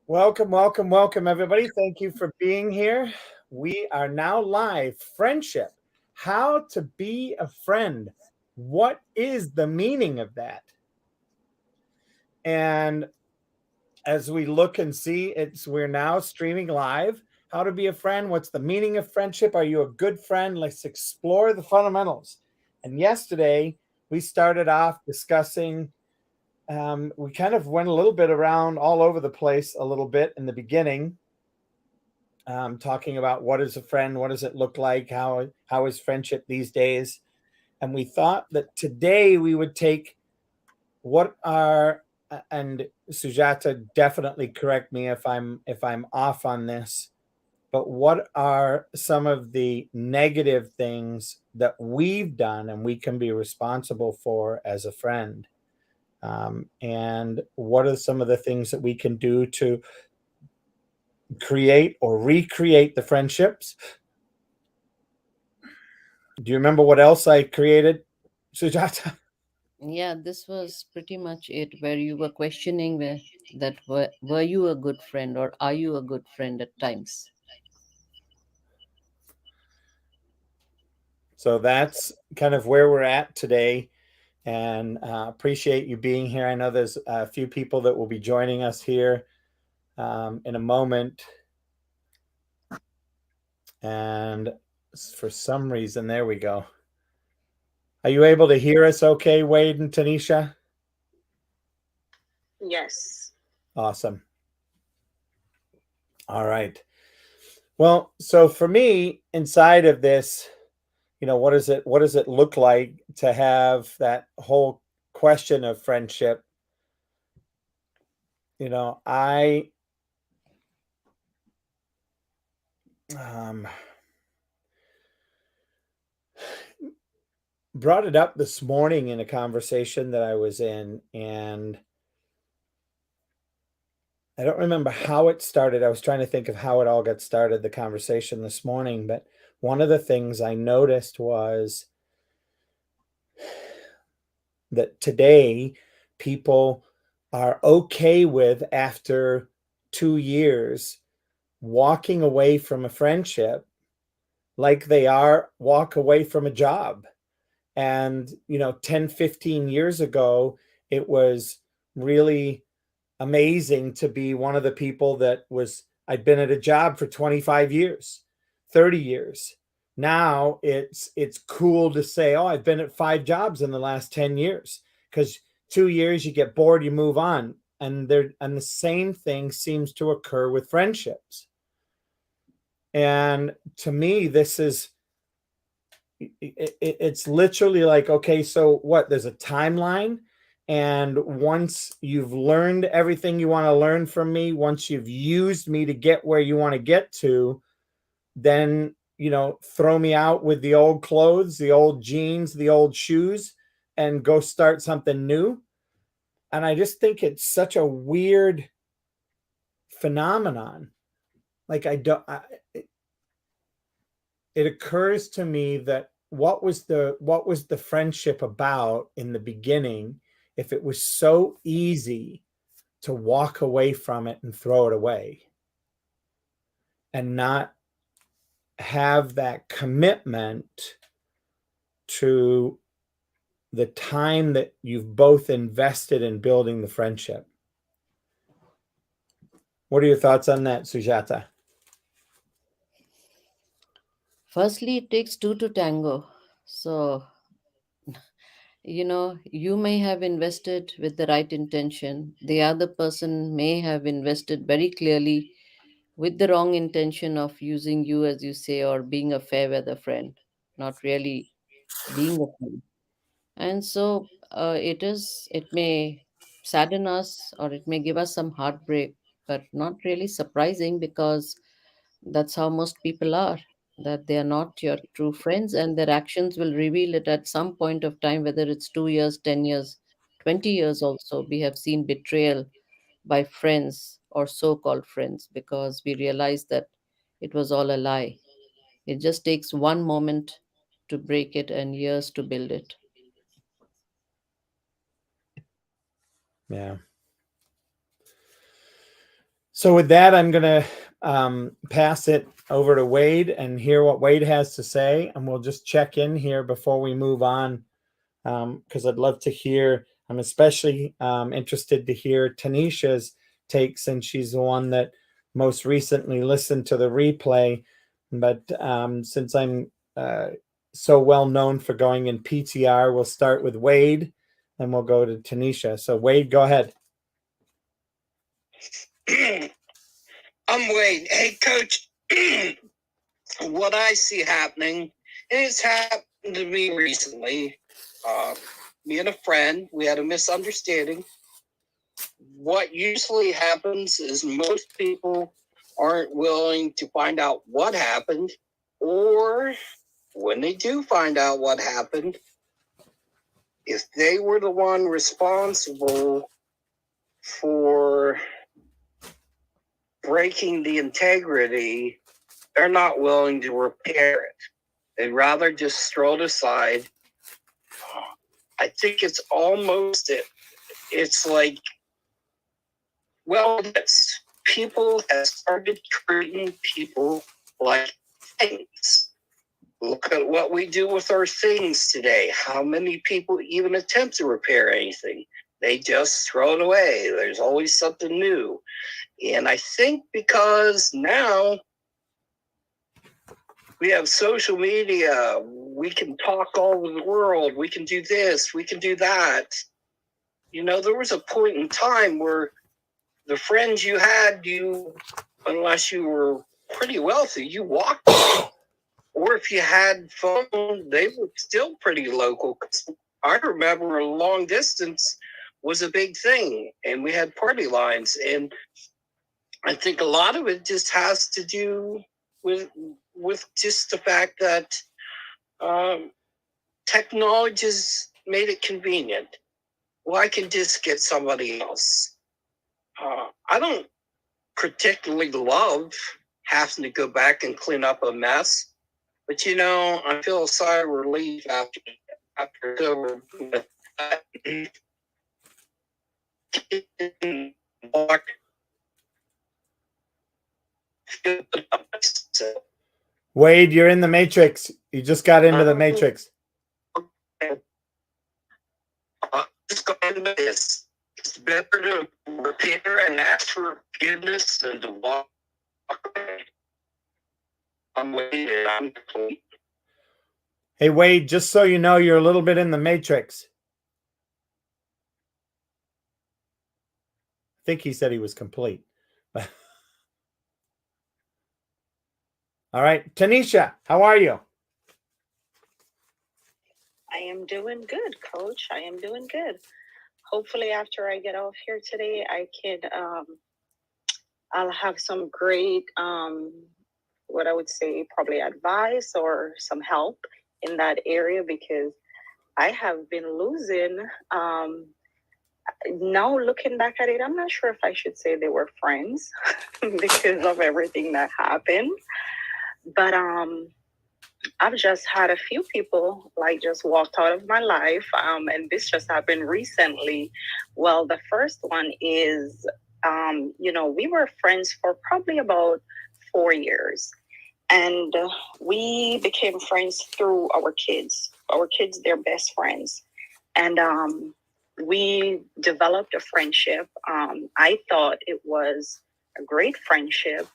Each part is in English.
Welcome, welcome, welcome, everybody. Thank you for being here. We are now live. Friendship. How to be a friend. What is the meaning of that? And as we look and see, we're now streaming live. How to be a friend. What's the meaning of friendship? Are you a good friend? Let's explore the fundamentals. And yesterday we started off discussing. We kind of went a little bit around all over the place a little bit in the beginning, talking about what is a friend, what does it look like, how is friendship these days, and we thought that today we would take what are and Sujata, definitely correct me if I'm off on this, but what are some of the negative things that we've done and we can be responsible for as a friend, and what are some of the things that we can do to create or recreate the friendships. Do you remember what else I created, Sujata? Yeah, this was pretty much it, where you were questioning were you a good friend or are you a good friend at times? So that's kind of where we're at today. And appreciate you being here. I know there's a few people that will be joining us here in a moment. And for some reason, there we go. Are you able to hear us okay, Wade and Tanisha? Yes. Awesome. All right. Well, so for me, inside of this, what does it look like to have that whole question of friendship? I um, brought it up this morning in a conversation that I was in, and I don't remember how it started. I was trying to think of how it all got started, the conversation this morning, but one of the things I noticed was that today people are okay with, after 2 years, walking away from a friendship like they are walk away from a job. And 10, 15 years ago, it was really amazing to be one of the people that was, I'd been at a job for 25 years, 30 years. Now it's cool to say, oh, I've been at 5 jobs in the last 10 years, because 2 years you get bored, you move on. And the same thing seems to occur with friendships. And to me, this is it's literally like, okay, so what? There's a timeline, and once you've learned everything you want to learn from me, once you've used me to get where you want to get to, then throw me out with the old clothes, the old jeans, the old shoes, and go start something new. And I just think it's such a weird phenomenon. Like, it occurs to me that what was the friendship about in the beginning, if it was so easy to walk away from it and throw it away and not have that commitment to the time that you've both invested in building the friendship. What are your thoughts on that, Sujata? Firstly, it takes two to tango. So, you may have invested with the right intention. The other person may have invested very clearly with the wrong intention of using you, as you say, or being a fair weather friend, not really being a friend. And so it may sadden us or it may give us some heartbreak, but not really surprising because that's how most people are, that they are not your true friends, and their actions will reveal it at some point of time, whether it's 2 years, 10 years, 20 years. Also, we have seen betrayal by friends or so called friends because we realize that it was all a lie. It just takes one moment to break it and years to build it. Yeah. So with that, I'm going to pass it over to Wade and hear what Wade has to say, and we'll just check in here before we move on, because I'd love to hear. I'm especially interested to hear Tanisha's take, since she's the one that most recently listened to the replay. But since I'm so well known for going in PTR, we'll start with Wade, then we'll go to Tanisha. So Wade, go ahead. I'm Wade. Hey, Coach. What I see happening, and it's happened to me recently. Me and a friend, we had a misunderstanding. What usually happens is most people aren't willing to find out what happened, or when they do find out what happened, if they were the one responsible for breaking the integrity, they're not willing to repair it. They'd rather just throw it aside. I think it's almost it's like, well, people have started treating people like things. Look at what we do with our things today. How many people even attempt to repair anything? They just throw it away. There's always something new. And I think because now we have social media, we can talk all over the world, we can do this, we can do that. You know, there was a point in time where the friends you had, unless you were pretty wealthy, you walked away. Or if you had phone, they were still pretty local. I remember long distance was a big thing, and we had party lines. And I think a lot of it just has to do with just the fact that technology has made it convenient. Well, I can just get somebody else. I don't particularly love having to go back and clean up a mess, but you know, I feel a sigh of relief after it's over. Wade, you're in the matrix. You just got into the matrix. Just go into this. It's better to repair and ask for forgiveness than to walk away. I'm waiting. I'm complete. Hey, Wade, just so you know, you're a little bit in the matrix. I think he said he was complete. All right. Tanisha, how are you? I am doing good, Coach. I am doing good. Hopefully, after I get off here today, I'll have some great, what I would say, probably advice or some help in that area, because I have been losing. Now looking back at it, I'm not sure if I should say they were friends because of everything that happened. But I've just had a few people like just walked out of my life, and this just happened recently. Well, the first one is, we were friends for probably about 4 years, and we became friends through our kids. Our kids, they're best friends, and we developed a friendship. I thought it was a great friendship.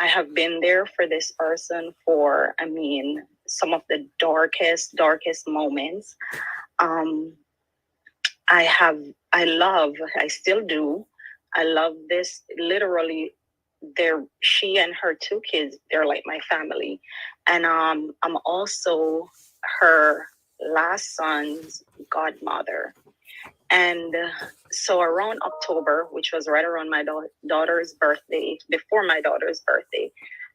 I have been there for this person for, some of the darkest moments. I still do. I love this. Literally, she and her 2 kids, they're like my family. And I'm also her last son's godmother. And so around October, which was right around my daughter's birthday, before my daughter's birthday,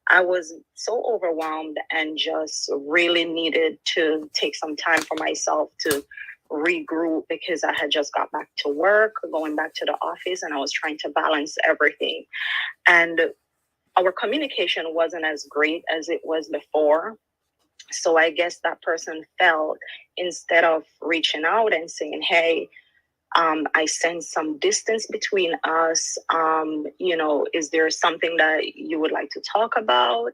I was so overwhelmed and just really needed to take some time for myself to regroup, because I had just got back to work, going back to the office, and I was trying to balance everything. And our communication wasn't as great as it was before. So I guess that person felt, instead of reaching out and saying, hey, I sense some distance between us. Is there something that you would like to talk about?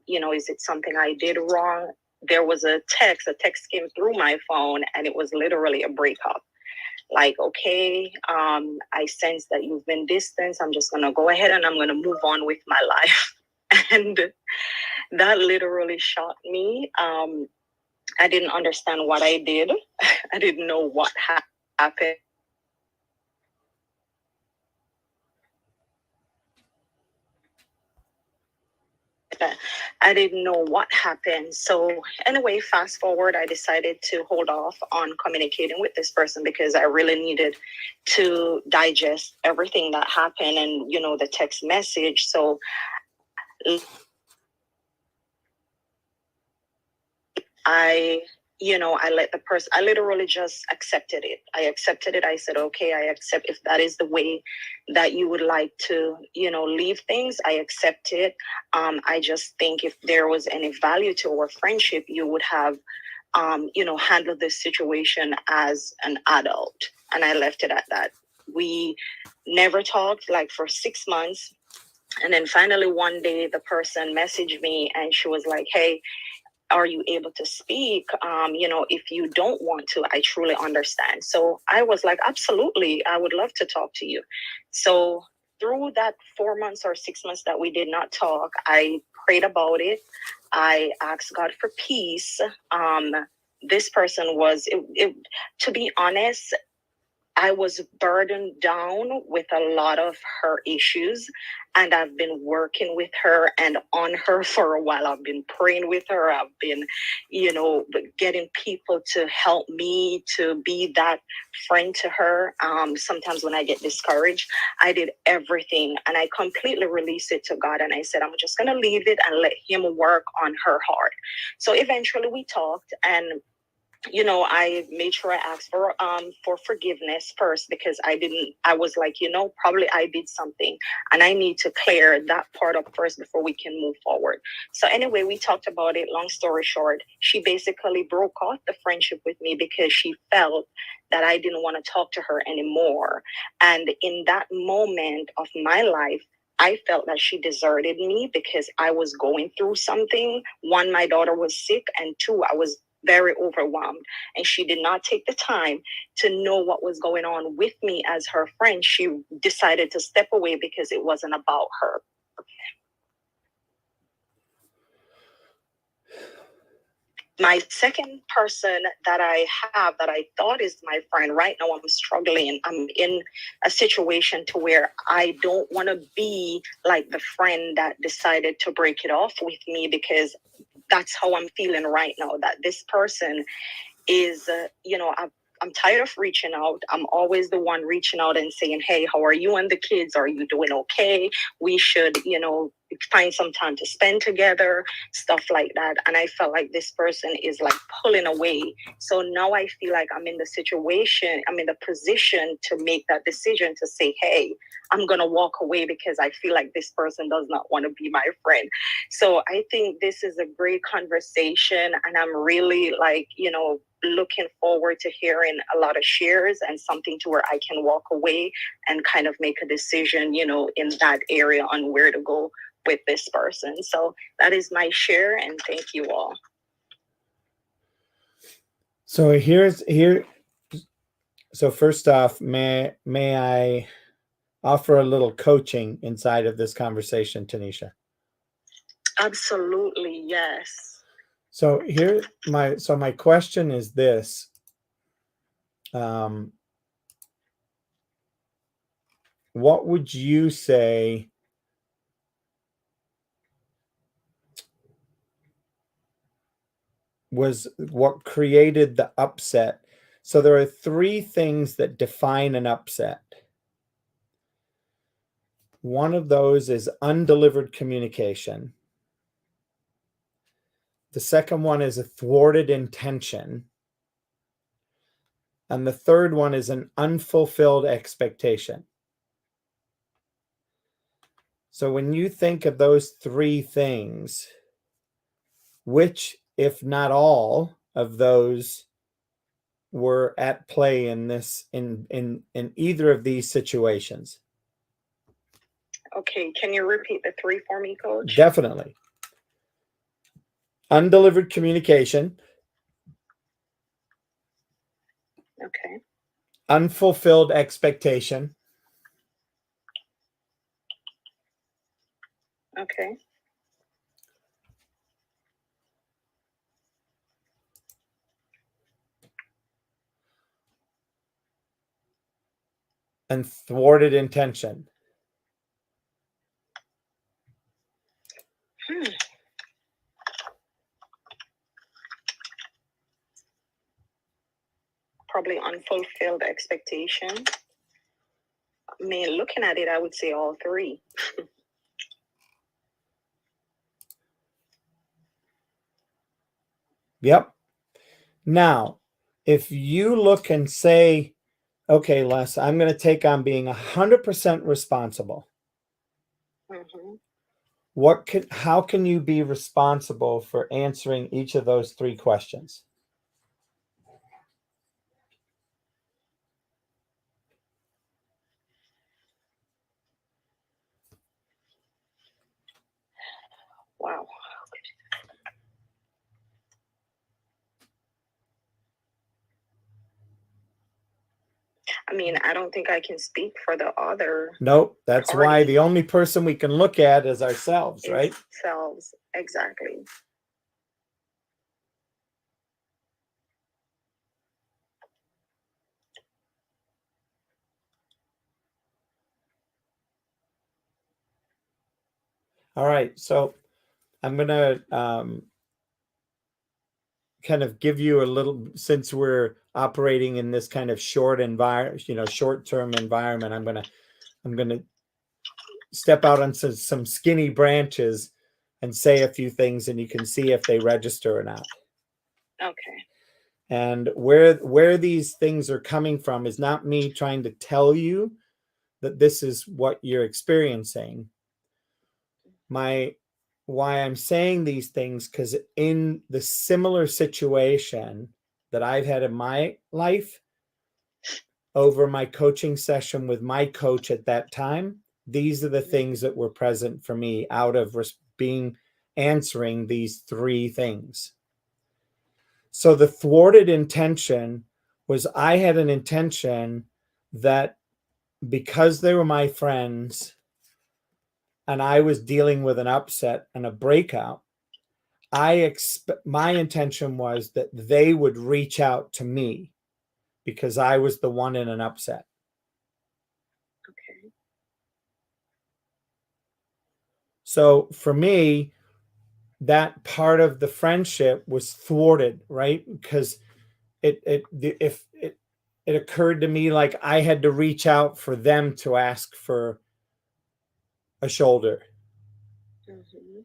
Is it something I did wrong? There was a text came through my phone, and it was literally a breakup. Like, okay, I sense that you've been distanced. I'm just going to go ahead and I'm going to move on with my life. And that literally shocked me. I didn't understand what I did. I didn't know what happened. I didn't know what happened. So anyway, fast forward, I decided to hold off on communicating with this person because I really needed to digest everything that happened and, the text message. So I let the person, I literally just accepted it. I accepted it. I said, okay, I accept if that is the way that you would like to, leave things, I accept it. I just think if there was any value to our friendship, you would have, handled this situation as an adult. And I left it at that. We never talked like for 6 months. And then finally one day the person messaged me and she was like, hey, are you able to speak? If you don't want to, I truly understand. So I was like, absolutely, I would love to talk to you. So through that 4 months or 6 months that we did not talk, I prayed about it. I asked God for peace. This person was, to be honest, I was burdened down with a lot of her issues, and I've been working with her and on her for a while. I've been praying with her. I've been, getting people to help me to be that friend to her. Sometimes when I get discouraged, I did everything and I completely released it to God. And I said, I'm just going to leave it and let Him work on her heart. So eventually we talked, and I made sure I asked for forgiveness first because I was like, probably I did something and I need to clear that part up first before we can move forward. So anyway, we talked about it. Long story short, she basically broke off the friendship with me because she felt that I didn't want to talk to her anymore. And in that moment of my life, I felt that she deserted me because I was going through something. One, my daughter was sick, and two, I was very overwhelmed, and she did not take the time to know what was going on with me as her friend. She decided to step away because it wasn't about her. My second person that I have that I thought is my friend, right now I'm struggling. I'm in a situation to where I don't want to be like the friend that decided to break it off with me, because that's how I'm feeling right now, that this person is, I'm tired of reaching out. I'm always the one reaching out and saying, hey, how are you and the kids? Are you doing okay? We should, find some time to spend together, stuff like that. And I felt like this person is like pulling away. So now I feel like I'm in the position to make that decision to say, hey, I'm going to walk away because I feel like this person does not want to be my friend. So I think this is a great conversation, and I'm really looking forward to hearing a lot of shares and something to where I can walk away and kind of make a decision, in that area on where to go with this person. So that is my share, and thank you all. So so first off, may I offer a little coaching inside of this conversation, Tanisha? Absolutely, yes. So my question is this. What would you say was what created the upset? So there are 3 things that define an upset. One of those is undelivered communication. The second one is a thwarted intention. And the third one is an unfulfilled expectation. So when you think of those 3 things, which, if not all of those, were at play in this in either of these situations? Okay, can you repeat the three for me, Coach? Definitely. Undelivered communication, Okay. unfulfilled expectation, Okay. and thwarted intention. Probably unfulfilled expectation. I mean, looking at it, I would say all three. Yep. Now, if you look and say, okay, Les, I'm going to take on being 100% responsible. Mm-hmm. How can you be responsible for answering each of those three questions? Wow. I mean, I don't think I can speak for the other Nope. That's party. why the only person we can look at is ourselves, right? Selves, exactly. All right. So I'm going to kind of give you a little, since we're operating in this kind of short environment, short-term environment, I'm going to step out on some skinny branches and say a few things, and you can see if they register or not. Okay. And where these things are coming from is not me trying to tell you that this is what you're experiencing. Why I'm saying these things, because in the similar situation that I've had in my life over my coaching session with my coach at that time, these are the things that were present for me out of answering these three things. So the thwarted intention was, I had an intention that because they were my friends and I was dealing with an upset and a breakout, my intention was that they would reach out to me because I was the one in an upset. Okay. So for me, that part of the friendship was thwarted, right? Because it occurred to me like I had to reach out for them to ask for a shoulder. Mm-hmm.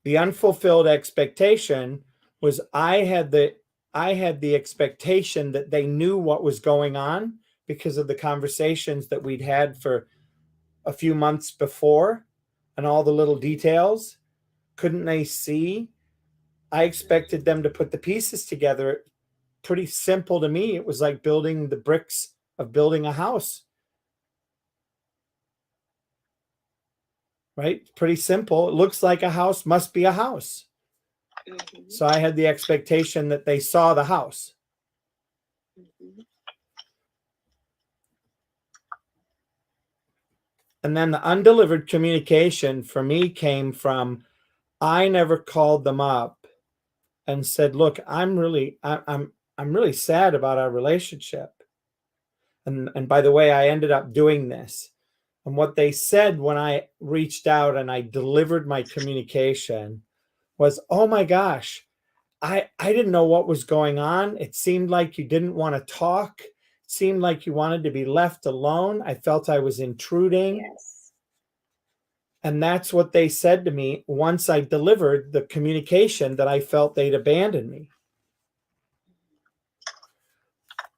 The unfulfilled expectation was I had the expectation that they knew what was going on because of the conversations that we'd had for a few months before and all the little details. Couldn't they see? I expected them to put the pieces together. Pretty simple to me. It was like building the bricks of building a house. Right? Pretty simple. It looks like a house, must be a house. Mm-hmm. So I had the expectation that they saw the house. Mm-hmm. And then the undelivered communication for me came from, I never called them up and said, look, I'm really sad about our relationship. And by the way, I ended up doing this. And what they said when I reached out and I delivered my communication was, oh my gosh, I didn't know what was going on. It seemed like you didn't want to talk. It seemed like you wanted to be left alone. I felt I was intruding. Yes. And that's what they said to me once I delivered the communication, that I felt they'd abandoned me.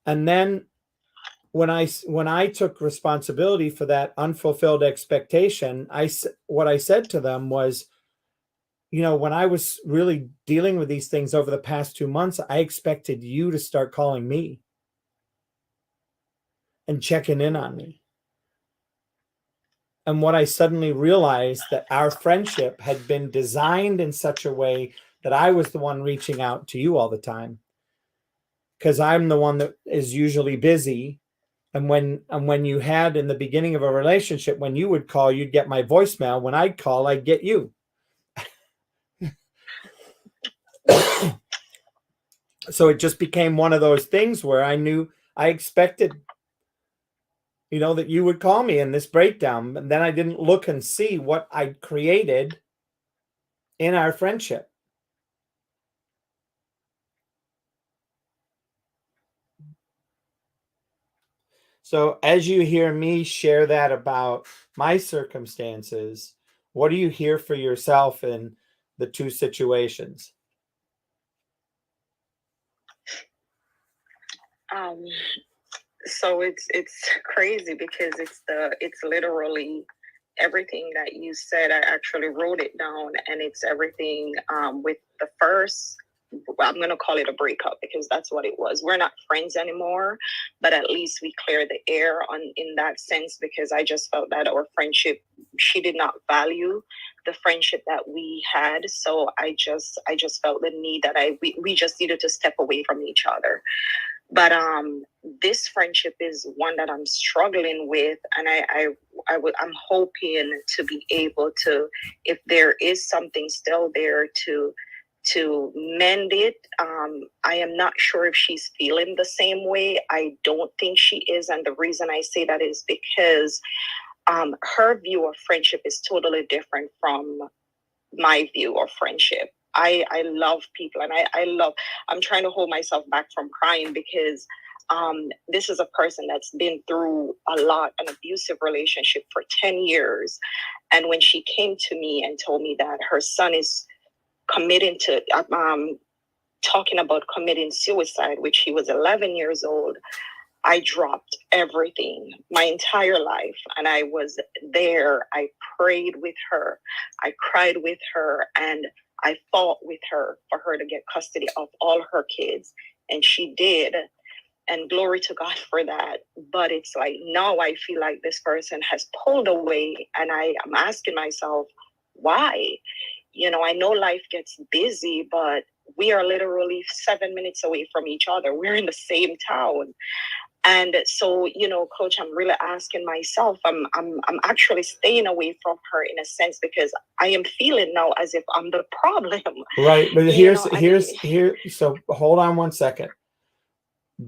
And then when I took responsibility for that unfulfilled expectation, what I said to them was, when I was really dealing with these things over the past 2 months, I expected you to start calling me and checking in on me. And what I suddenly realized that our friendship had been designed in such a way that I was the one reaching out to you all the time, because I'm the one that is usually busy. And when you had in the beginning of a relationship, when you would call, you'd get my voicemail. When I'd call, I'd get you. So it just became one of those things where I expected, that you would call me in this breakdown, and then I didn't look and see what I'd created in our friendship. So as you hear me share that about my circumstances, what do you hear for yourself in the two situations? So it's crazy because it's literally everything that you said. I actually wrote it down, and it's everything with the first. I'm going to call it a breakup because that's what it was. We're not friends anymore, but at least we cleared the air in that sense, because I just felt that our friendship, she did not value the friendship that we had. So I just felt the need that we just needed to step away from each other. But this friendship is one that I'm struggling with, and I'm hoping to be able to, if there is something still there, to mend it. I am not sure if she's feeling the same way. I don't think she is, and the reason I say that is because her view of friendship is totally different from my view of friendship. I love people, and I'm trying to hold myself back from crying because this is a person that's been through a lot, an abusive relationship for 10 years. And when she came to me and told me that her son is committing to, talking about committing suicide, which he was 11 years old, I dropped everything, my entire life, and I was there. I prayed with her, I cried with her, and I fought with her for her to get custody of all her kids, and she did. And glory to God for that. But it's like now I feel like this person has pulled away, and I am asking myself, why? I know life gets busy, but we are literally 7 minutes away from each other. We're in the same town. And so, Coach, I'm really asking myself, I'm actually staying away from her in a sense, because I am feeling now as if I'm the problem. Right. But so hold on one second.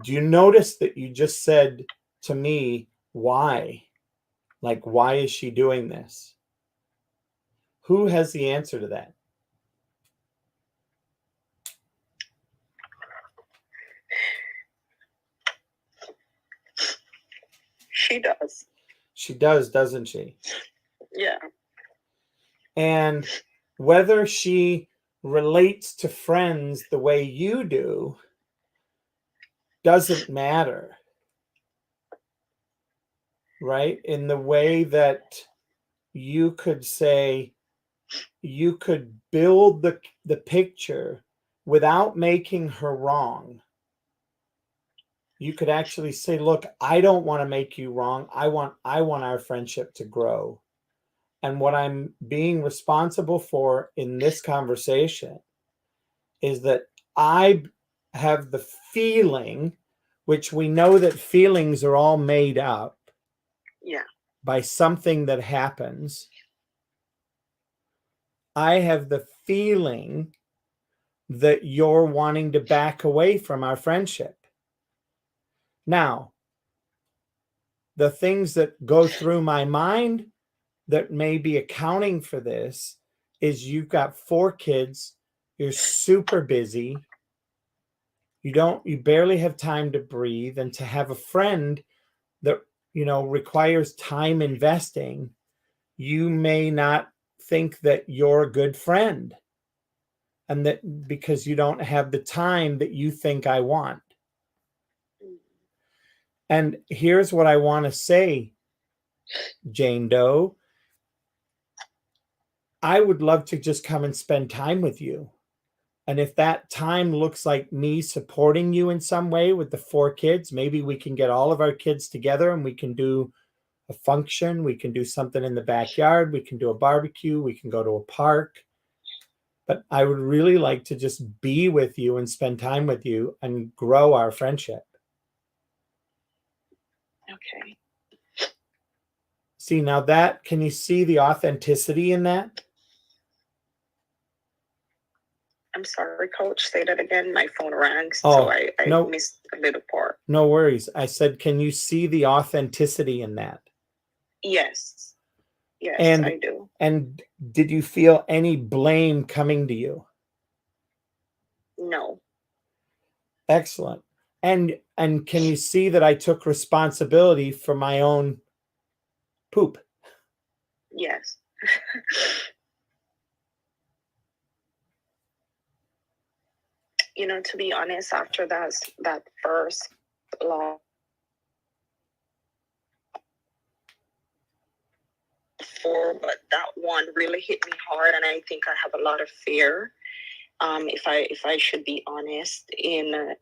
Do you notice that you just said to me, why? Like, why is she doing this? Who has the answer to that? She does. She does, doesn't she? Yeah. And whether she relates to friends the way you do doesn't matter, right? In the way that you could say, you could build the picture without making her wrong. You could actually say, look, I don't want to make you wrong. I want our friendship to grow. And what I'm being responsible for in this conversation is that I have the feeling, which we know that feelings are all made up, yeah, by something that happens. I have the feeling that you're wanting to back away from our friendship. Now, the things that go through my mind that may be accounting for this is you've got 4 kids, you're super busy, you barely have time to breathe, and to have a friend that requires time investing, you may not think that you're a good friend, and that because you don't have the time that you think I want. And here's what I want to say, Jane Doe. I would love to just come and spend time with you. And if that time looks like me supporting you in some way with the 4 kids, maybe we can get all of our kids together and we can do a function. We can do something in the backyard. We can do a barbecue. We can go to a park. But I would really like to just be with you and spend time with you and grow our friendship. Okay. See, now that, can you see the authenticity in that? I'm sorry, Coach. Say that again. My phone rang, Oh, so I no. missed a little part. No worries. I said, can you see the authenticity in that? Yes. Yes, And I do. and did you feel any blame coming to you? No. Excellent. And can you see that I took responsibility for my own poop? Yes. You know, to be honest, after that first law, but that one really hit me hard, and I think I have a lot of fear. If I should be honest, in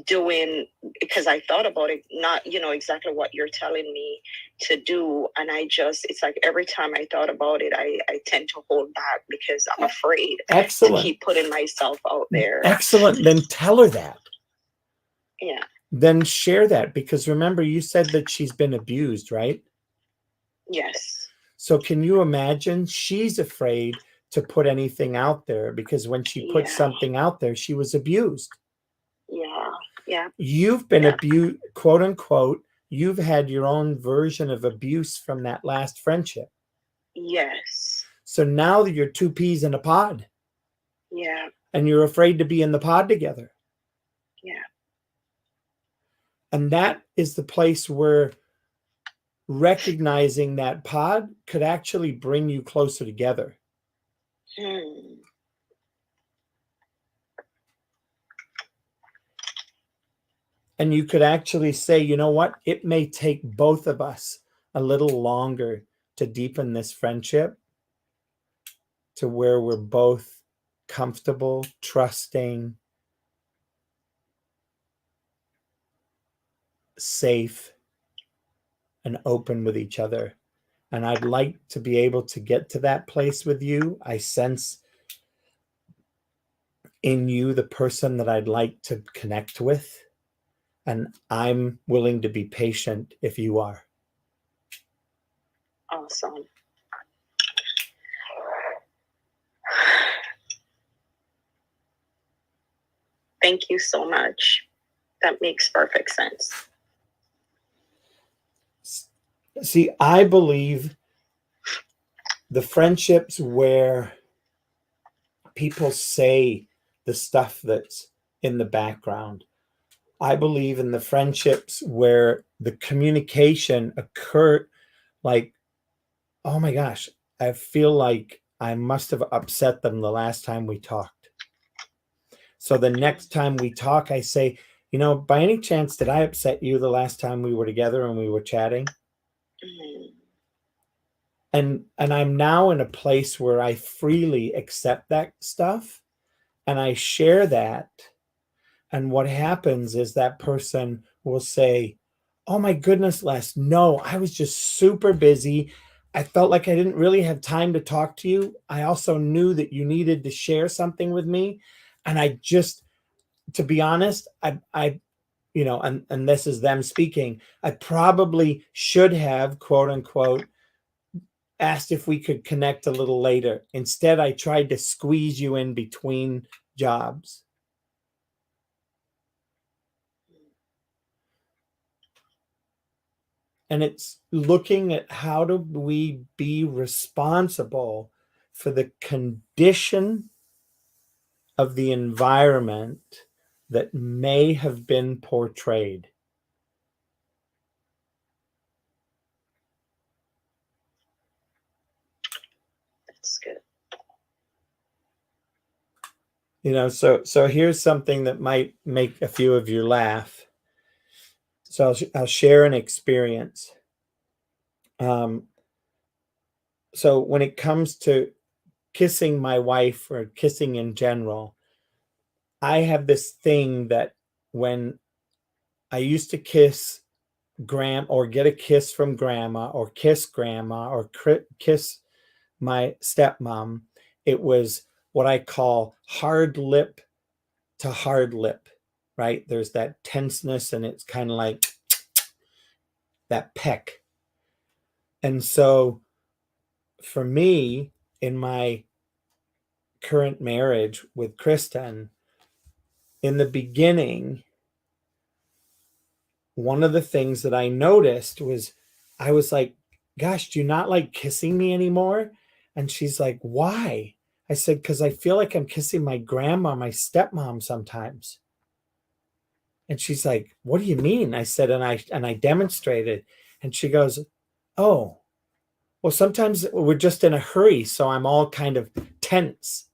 doing, because I thought about it, not exactly what you're telling me to do, and it's like every time I thought about it, I tend to hold back because I'm afraid Excellent. to keep putting myself out there. Excellent. Then tell her that. Yeah. Then share that, because remember, you said that she's been abused, right? Yes. So can you imagine? She's afraid to put anything out there because when she put something out there, she was abused. Yeah. Yeah. You've been abused, quote unquote. You've had your own version of abuse from that last friendship. Yes. So now you're 2 peas in a pod. Yeah. And you're afraid to be in the pod together. Yeah. And that is the place where recognizing that pod could actually bring you closer together. And you could actually say, you know what? It may take both of us a little longer to deepen this friendship to where we're both comfortable, trusting, safe, and open with each other. And I'd like to be able to get to that place with you. I sense in you the person that I'd like to connect with. And I'm willing to be patient if you are. Awesome. Thank you so much. That makes perfect sense. See, I believe the friendships where people say the stuff that's in the background. I believe in the friendships where the communication occurred, like, oh my gosh, I feel like I must have upset them the last time we talked. So the next time we talk, I say, you know, by any chance, did I upset you the last time we were together and we were chatting? And I'm now in a place where I freely accept that stuff and I share that. And what happens is that person will say, oh my goodness, Les, no, I was just super busy. I felt like I didn't really have time to talk to you. I also knew that you needed to share something with me. And I just, to be honest, I and this is them speaking, I probably should have, quote unquote, asked if we could connect a little later. Instead, I tried to squeeze you in between jobs. And it's looking at how do we be responsible for the condition of the environment that may have been portrayed. That's good. You know, so here's something that might make a few of you laugh. So I'll share an experience. so when it comes to kissing my wife or kissing in general, I have this thing that when I used to kiss or get a kiss from grandma or kiss grandma or kiss my stepmom, it was what I call hard lip to hard lip, right? There's that tenseness and it's kind of like that peck. And so for me, in my current marriage with Kristen, in the beginning, one of the things that I noticed was I was like, gosh, do you not like kissing me anymore? And she's like, why? I said, because I feel like I'm kissing my grandma, my stepmom sometimes. And she's like, what do you mean? I said, and I demonstrated. And she goes, oh, well, sometimes we're just in a hurry. So I'm all kind of tense.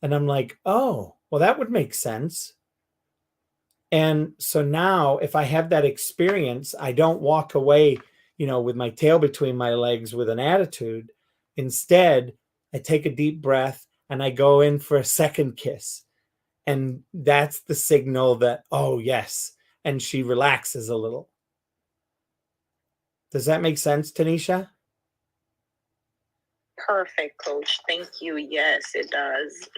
And I'm like, oh, well, that would make sense. And so now if I have that experience, I don't walk away, with my tail between my legs with an attitude. Instead, I take a deep breath and I go in for a second kiss. And that's the signal that, oh, yes. And she relaxes a little. Does that make sense, Tanisha? Perfect, Coach. Thank you. Yes, it does.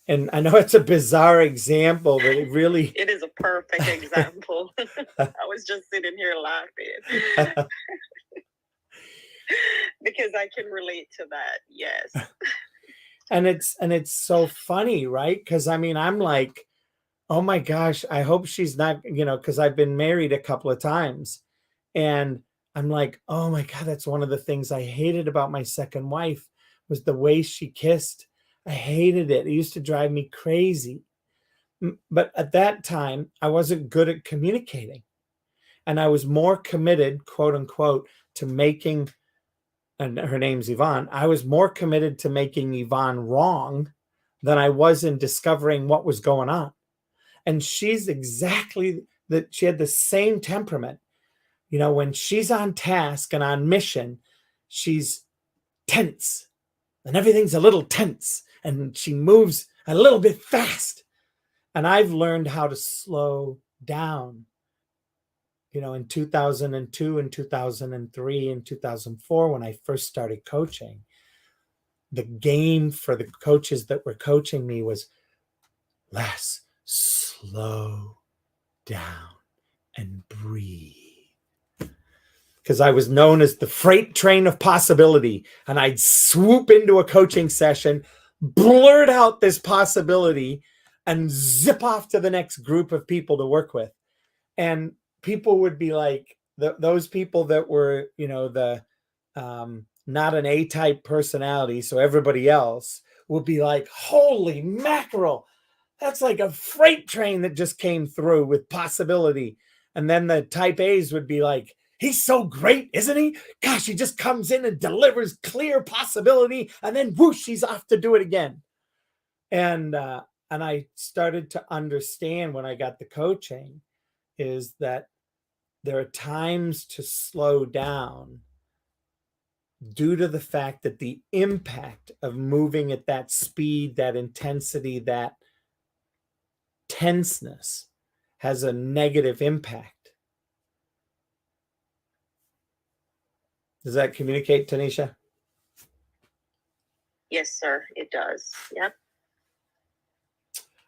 And I know it's a bizarre example, but it really... It is a perfect example. I was just sitting here laughing. Because I can relate to that. Yes. And it's so funny, right? Because I mean, I'm like, oh my gosh, I hope she's not, because I've been married a couple of times. And I'm like, oh my God, that's one of the things I hated about my second wife was the way she kissed. I hated it. It used to drive me crazy. But at that time, I wasn't good at communicating. And I was more committed, quote unquote, to making, and her name's Yvonne, I was more committed to making Yvonne wrong than I was in discovering what was going on. And she's exactly that. She had the same temperament. When she's on task and on mission, she's tense and everything's a little tense and she moves a little bit fast. And I've learned how to slow down. In 2002 and 2003 and 2004, when I first started coaching, the game for the coaches that were coaching me was less, slow down and breathe. Because I was known as the freight train of possibility. And I'd swoop into a coaching session, blurt out this possibility, and zip off to the next group of people to work with. And people would be like, those people that were, not an A-type personality, so everybody else would be like, holy mackerel, that's like a freight train that just came through with possibility. And then the type A's would be like, he's so great, isn't he? Gosh, he just comes in and delivers clear possibility, and then whoosh, he's off to do it again. And I started to understand when I got the coaching is that there are times to slow down due to the fact that the impact of moving at that speed, that intensity, that tenseness has a negative impact. Does that communicate, Tanisha? Yes, sir, it does. Yep.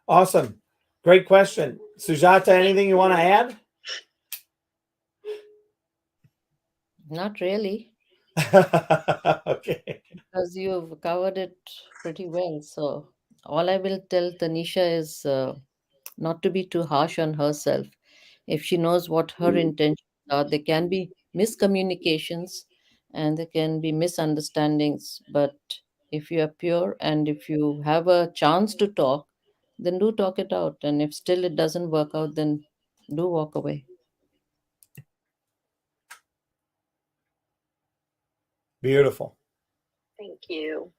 Awesome. Great question. Sujata, anything you want to add? Not really, Okay. because you've covered it pretty well. So all I will tell Tanisha is not to be too harsh on herself. If she knows what her intentions are, there can be miscommunications and there can be misunderstandings. But if you are pure and if you have a chance to talk, then do talk it out. And if still it doesn't work out, then do walk away. Beautiful. Thank you.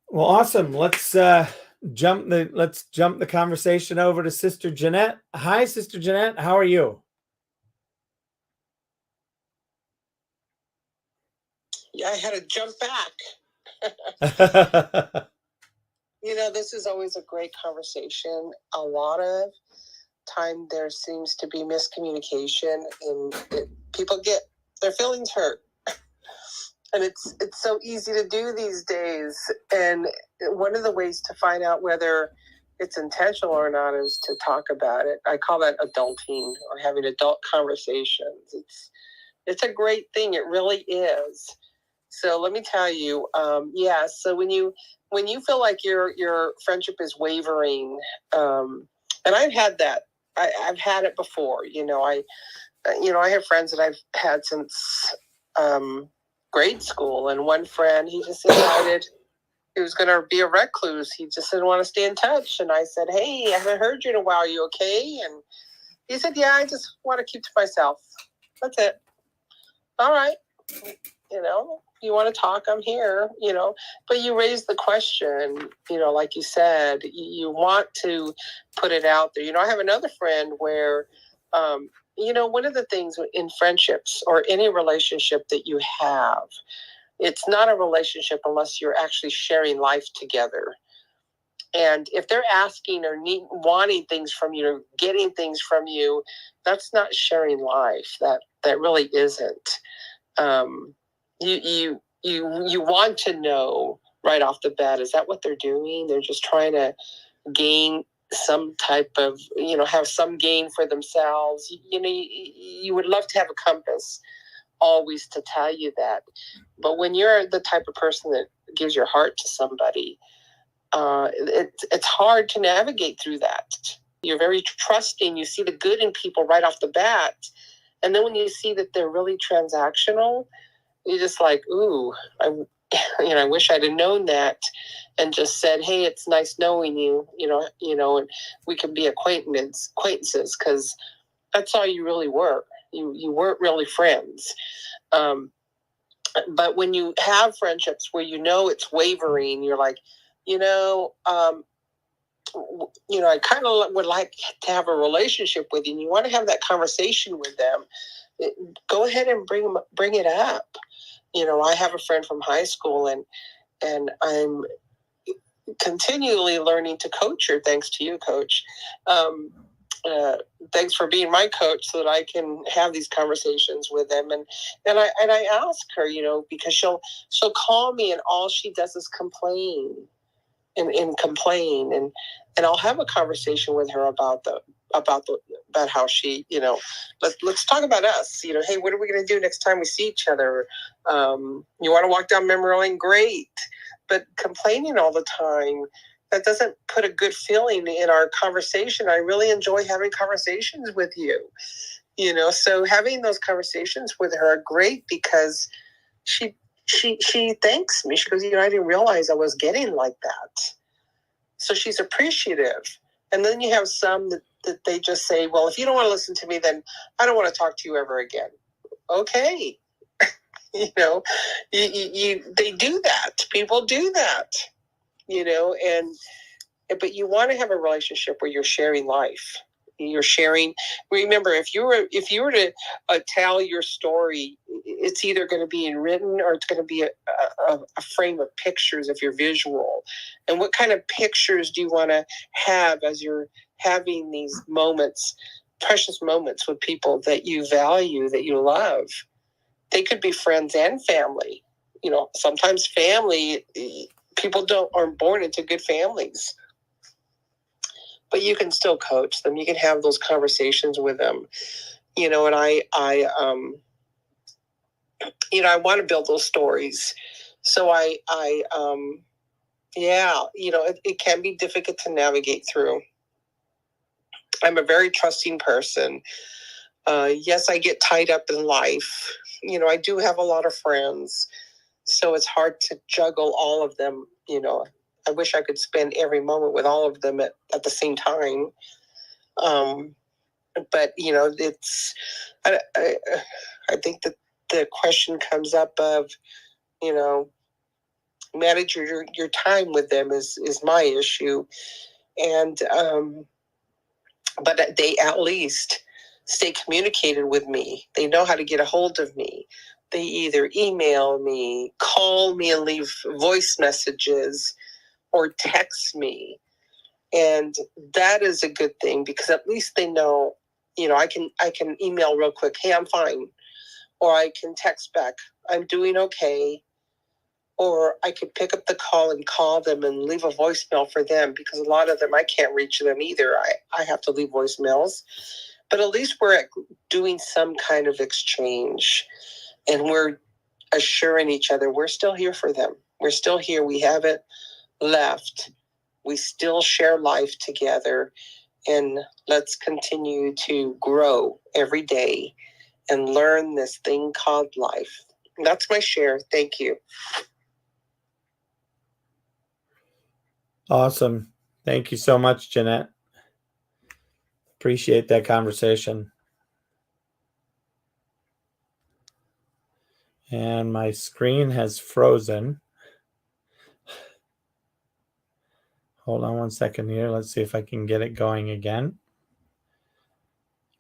Well, awesome. Let's jump the conversation over to Sister Jeanette. Hi, Sister Jeanette. How are you? I had to jump back. This is always a great conversation. A lot of time there seems to be miscommunication, and people get their feelings hurt. And it's so easy to do these days. And one of the ways to find out whether it's intentional or not is to talk about it. I call that adulting, or having adult conversations. It's a great thing. It really is. So let me tell you, so when you feel like your friendship is wavering, and I've had that. I've had it before. I have friends that I've had since grade school, and one friend, he just decided he was going to be a recluse. He just didn't want to stay in touch. And I said, hey, I haven't heard you in a while. Are you okay? And he said, yeah, I just want to keep to myself. That's it. All right. You want to talk, I'm here, but you raise the question, like you said, you want to put it out there. I have another friend where, one of the things in friendships or any relationship that you have, it's not a relationship unless you're actually sharing life together. And if they're asking or wanting things from you or getting things from you, that's not sharing life. That really isn't. You want to know right off the bat, is that what they're doing? They're just trying to gain some type of, have some gain for themselves. You would love to have a compass always to tell you that. But when you're the type of person that gives your heart to somebody, it's hard to navigate through that. You're very trusting. You see the good in people right off the bat. And then when you see that they're really transactional, you're just like, ooh, I wish I'd have known that and just said, hey, it's nice knowing you, and we can be acquaintances, because that's all you really were. You weren't really friends. But when you have friendships where it's wavering, you're like, I kind of would like to have a relationship with you, and you want to have that conversation with them, go ahead and bring it up. I have a friend from high school, and I'm continually learning to coach her. Thanks to you, Coach. Thanks for being my coach, so that I can have these conversations with them. And I ask her, because she'll call me, and all she does is complain and complain, and I'll have a conversation with her about how she, let's talk about us. Hey, what are we going to do next time we see each other? You want to walk down memory lane? Great. But complaining all the time, that doesn't put a good feeling in our conversation. I really enjoy having conversations with you. So having those conversations with her are great, because she thanks me. She goes, I didn't realize I was getting like that. So she's appreciative. And then you have some that they just say, well, if you don't want to listen to me, then I don't want to talk to you ever again. Okay. They do that. People do that, but you want to have a relationship where you're sharing life. You're sharing. Remember, if you were to tell your story, it's either going to be in written, or it's going to be a frame of pictures if you're visual. And what kind of pictures do you want to have as you're having these moments, precious moments, with people that you value, that you love? They could be friends and family. Sometimes family, people aren't born into good families. But you can still coach them. You can have those conversations with them, and I want to build those stories. So it can be difficult to navigate through. I'm a very trusting person. Yes, I get tied up in life. I do have a lot of friends, so it's hard to juggle all of them. I wish I could spend every moment with all of them at the same time. But it's, I think that the question comes up of, manage your time with them is my issue. And, but they at least stay communicated with me. They know how to get a hold of me. they either email me, call me and leave voice messages, or text me. And that is a good thing because at least they know, I can email real quick, hey, I'm fine. Or I can text back, I'm doing okay. Or I could pick up the call and call them and leave a voicemail for them because a lot of them, I can't reach them either. I have to leave voicemails. But at least we're doing some kind of exchange and we're assuring each other we're still here for them. We're still here. We haven't left. We still share life together. And let's continue to grow every day and learn this thing called life. That's my share. Thank you. Awesome. Thank you so much, Jeanette. Appreciate that conversation. And my screen has frozen. Hold on one second here. Let's see if I can get it going again.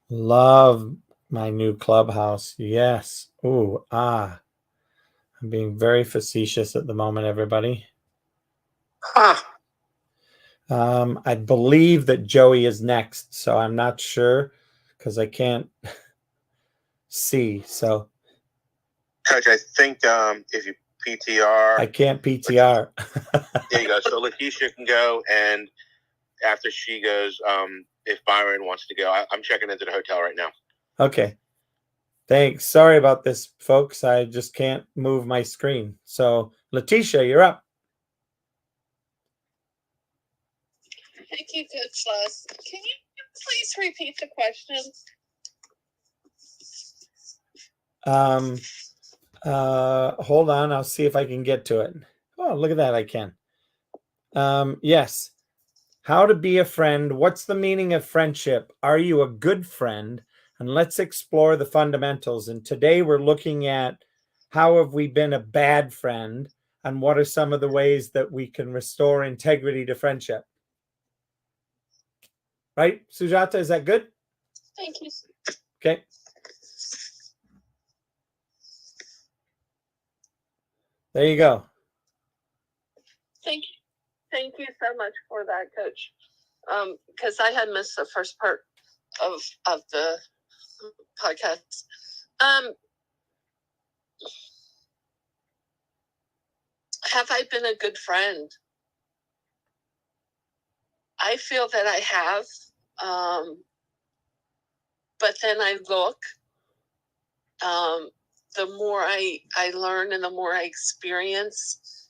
Love my new clubhouse. Yes. Ooh, I'm being very facetious at the moment, everybody. I believe that Joey is next, so I'm not sure because I can't see. So, Coach, I think if you PTR, I can't PTR. there you go. So Letitia can go, and after she goes, if Byron wants to go, I'm checking into the hotel right now. Okay. Thanks. Sorry about this, folks. I just can't move my screen. So, Letitia, you're up. Thank you, Coach Les. Can you please repeat the question? Hold on. I'll see if I can get to it. Oh, look at that. I can. Yes. How to be a friend. What's the meaning of friendship? Are you a good friend? And let's explore the fundamentals. And today we're looking at how have we been a bad friend and what are some of the ways that we can restore integrity to friendship. Right, Sujata, is that good? Thank you. Okay. There you go. Thank you so much for that, Coach. Because I had missed the first part of the podcast. Have I been a good friend? I feel that I have. But then I look, the more I learn and the more I experience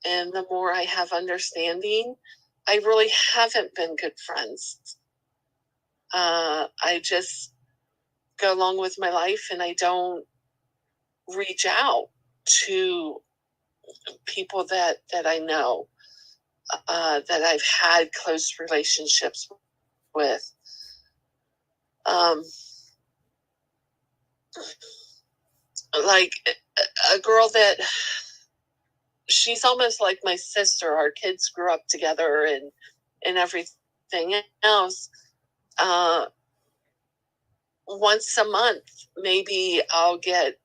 and the more I have understanding, I really haven't been good friends. I just go along with my life and I don't reach out to people that I know, that I've had close relationships with. Like a girl that she's almost like my sister. Our kids grew up together and everything else. Once a month, maybe I'll get,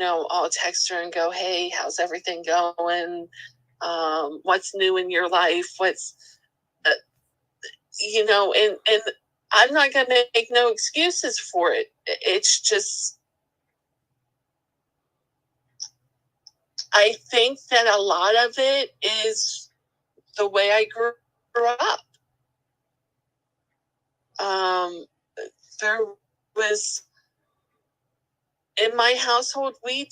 I'll text her and go, hey, how's everything going? What's new in your life? What's, and I'm not going to make no excuses for it. It's just, I think that a lot of it is the way I grew up. There was, in my household, I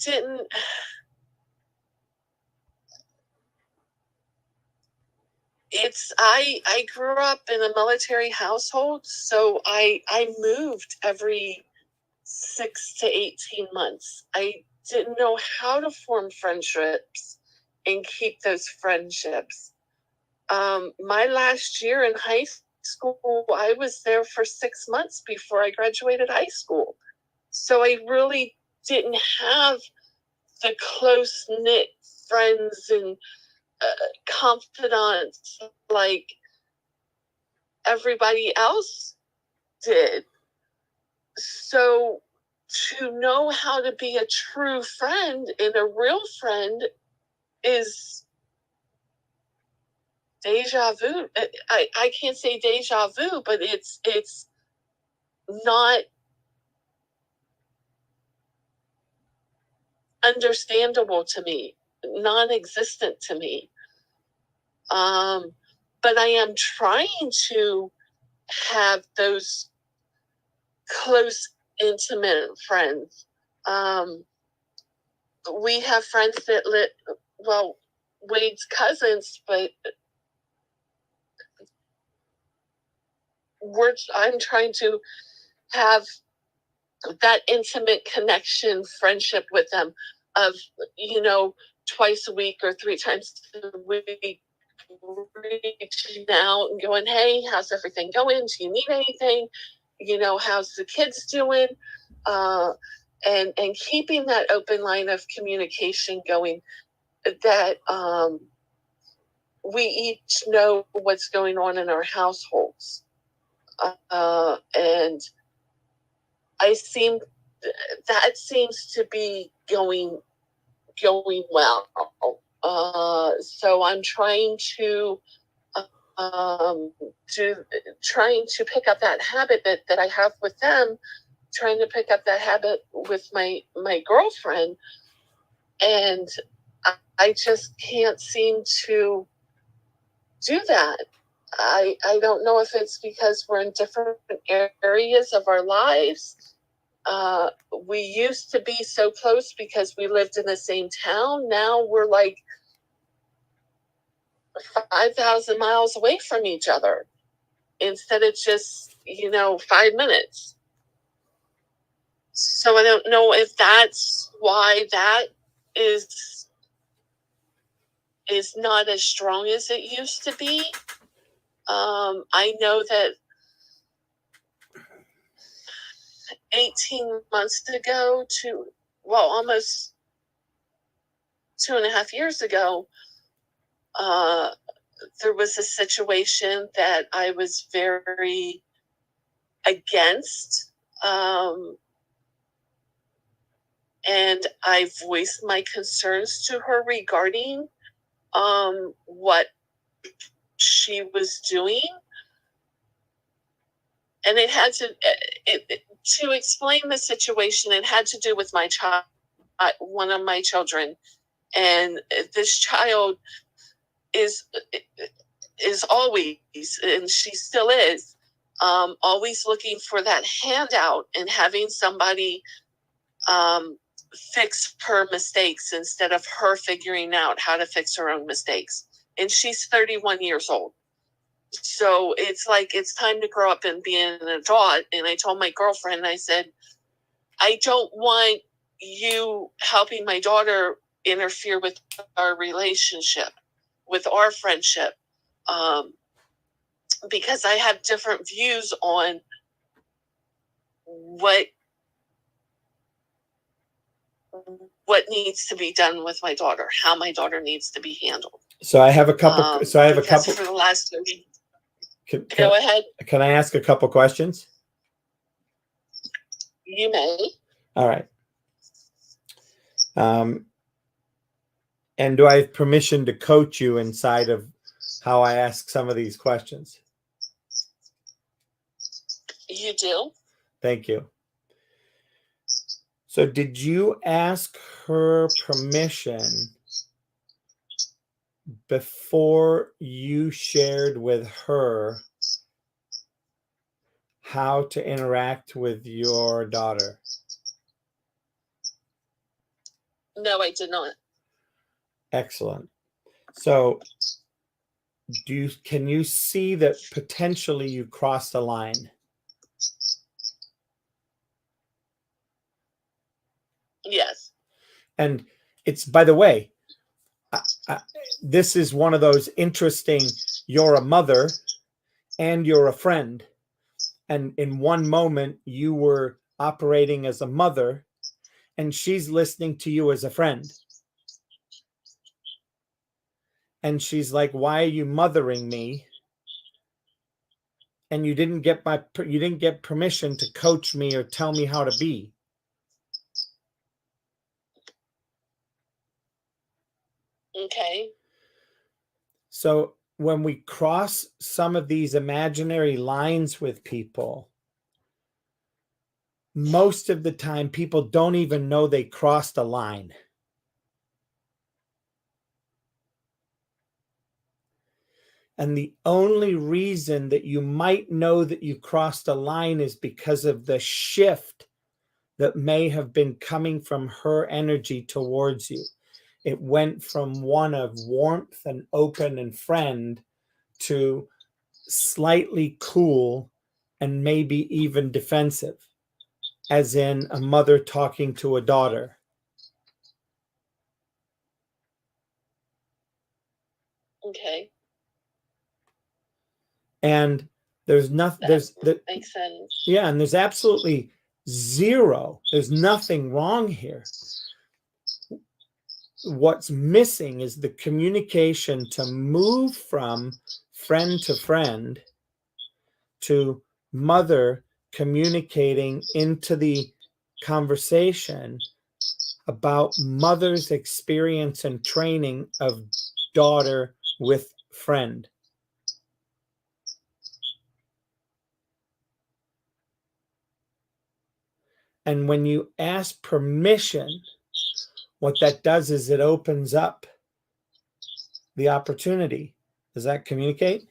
grew up in a military household, so I moved every 6 to 18 months. I didn't know how to form friendships and keep those friendships. My last year in high school, I was there for 6 months before I graduated high school. So I really didn't have the close-knit friends and confidants like everybody else did. So to know how to be a true friend and a real friend is deja vu. I can't say deja vu, but it's not understandable to me, non-existent to me. But I am trying to have those close, intimate friends. We have friends that Wade's cousins, but I'm trying to have that intimate connection, friendship with them of, twice a week or 3 times a week, reaching out and going, hey, how's everything going? Do you need anything? How's the kids doing? And keeping that open line of communication going, that we each know what's going on in our households. And that seems to be going well. So I'm trying to pick up that habit that I have with them, trying to pick up that habit with my girlfriend, and I just can't seem to do that. I don't know if it's because we're in different areas of our lives. We used to be so close because we lived in the same town. Now we're like 5,000 miles away from each other instead of just, 5 minutes. So I don't know if that's why that is not as strong as it used to be. I know that 18 months ago almost 2.5 years ago, there was a situation that I was very against. And I voiced my concerns to her regarding what she was doing. And it had to explain the situation, it had to do with my child, one of my children. And this child is always, and she still is, always looking for that handout and having somebody fix her mistakes instead of her figuring out how to fix her own mistakes. And she's 31 years old. So it's like, it's time to grow up and be an adult. And I told my girlfriend, I said, I don't want you helping my daughter interfere with our relationship, with our friendship, because I have different views on what needs to be done with my daughter, how my daughter needs to be handled. So I have a couple. For the last 30. Go ahead. Can I ask a couple questions? You may. All right. And do I have permission to coach you inside of how I ask some of these questions? You do. Thank you. So did you ask her permission before you shared with her how to interact with your daughter? No, I did not. Excellent. So can you see that potentially you crossed a line? Yes. And it's, by the way, this is one of those interesting, you're a mother and you're a friend. And in one moment you were operating as a mother and she's listening to you as a friend. And she's like, why are you mothering me? And you didn't get permission to coach me or tell me how to be. Okay. So when we cross some of these imaginary lines with people, most of the time people don't even know they crossed a line. And the only reason that you might know that you crossed a line is because of the shift that may have been coming from her energy towards you. It went from one of warmth and open and friend to slightly cool and maybe even defensive, as in a mother talking to a daughter. Okay. And there's nothing, Makes sense. yeah, and there's absolutely zero, there's nothing wrong here. What's missing is the communication to move from friend to friend to mother communicating into the conversation about mother's experience and training of daughter with friend. And when you ask permission, what that does is it opens up the opportunity. Does that communicate?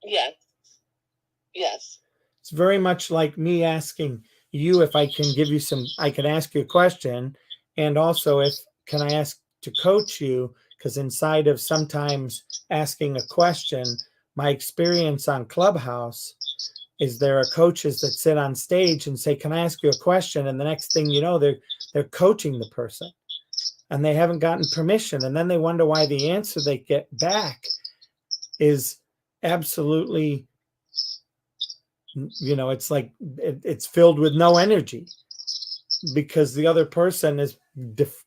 Yes. Yes. It's very much like me asking you if I can give you some, I can ask you a question. And also if, can I ask to coach you? Because inside of sometimes asking a question, my experience on Clubhouse is there are coaches that sit on stage and say, can I ask you a question? And the next thing you know, they're coaching the person and they haven't gotten permission. And then they wonder why the answer they get back is absolutely, you know, it's like it's filled with no energy because the other person has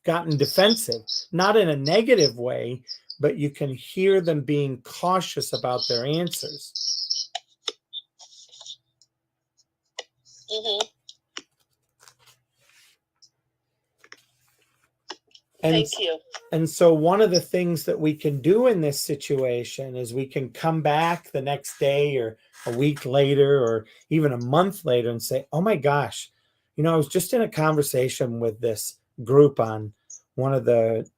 gotten defensive, not in a negative way, but you can hear them being cautious about their answers. Mm-hmm. And, thank you. And so one of the things that we can do in this situation is we can come back the next day or a week later or even a month later and say, oh my gosh, you know, I was just in a conversation with this group on one of the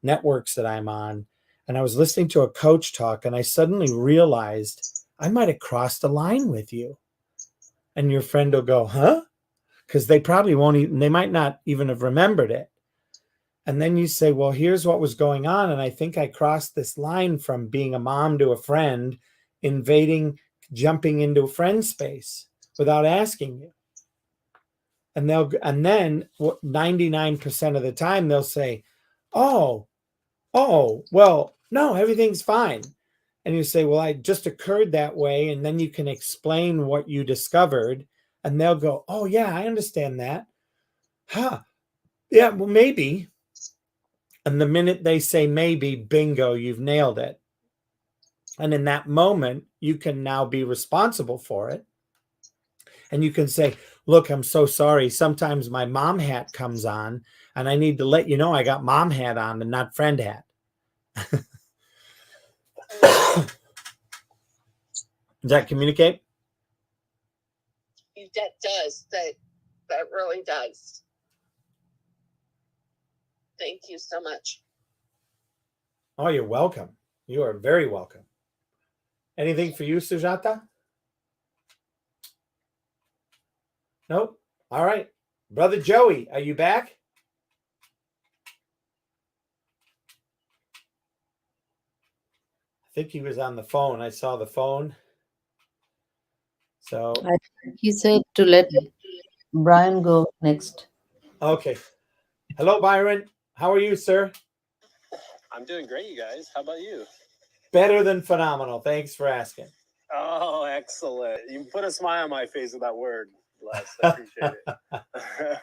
networks that I'm on, and I was listening to a coach talk, and I suddenly realized I might have crossed a line with you. And your friend will go, huh? Because they probably won't even, they might not even have remembered it. And then you say, well, here's what was going on. And I think I crossed this line from being a mom to a friend, jumping into a friend space without asking you. And then 99% of the time they'll say, oh, well, no, everything's fine. And you say, well, I just occurred that way. And then you can explain what you discovered. And they'll go, oh, yeah, I understand that. Huh. Yeah, well, maybe. And the minute they say maybe, bingo, you've nailed it. And in that moment, you can now be responsible for it. And you can say, look, I'm so sorry. Sometimes my mom hat comes on, and I need to let you know I got mom hat on and not friend hat. Does that communicate? That does. That really does. Thank you so much. Oh, you're welcome. You are very welcome. Anything for you, Sujata? Nope. All right. Brother Joey, are you back? I think he was on the phone. I saw the phone. So He said to let Brian go next. okay. Hello, Byron. How are you, sir? I'm doing great, you guys. How about you? Better than phenomenal. Thanks for asking. Oh, excellent. You put a smile on my face with that word, Les. I appreciate it.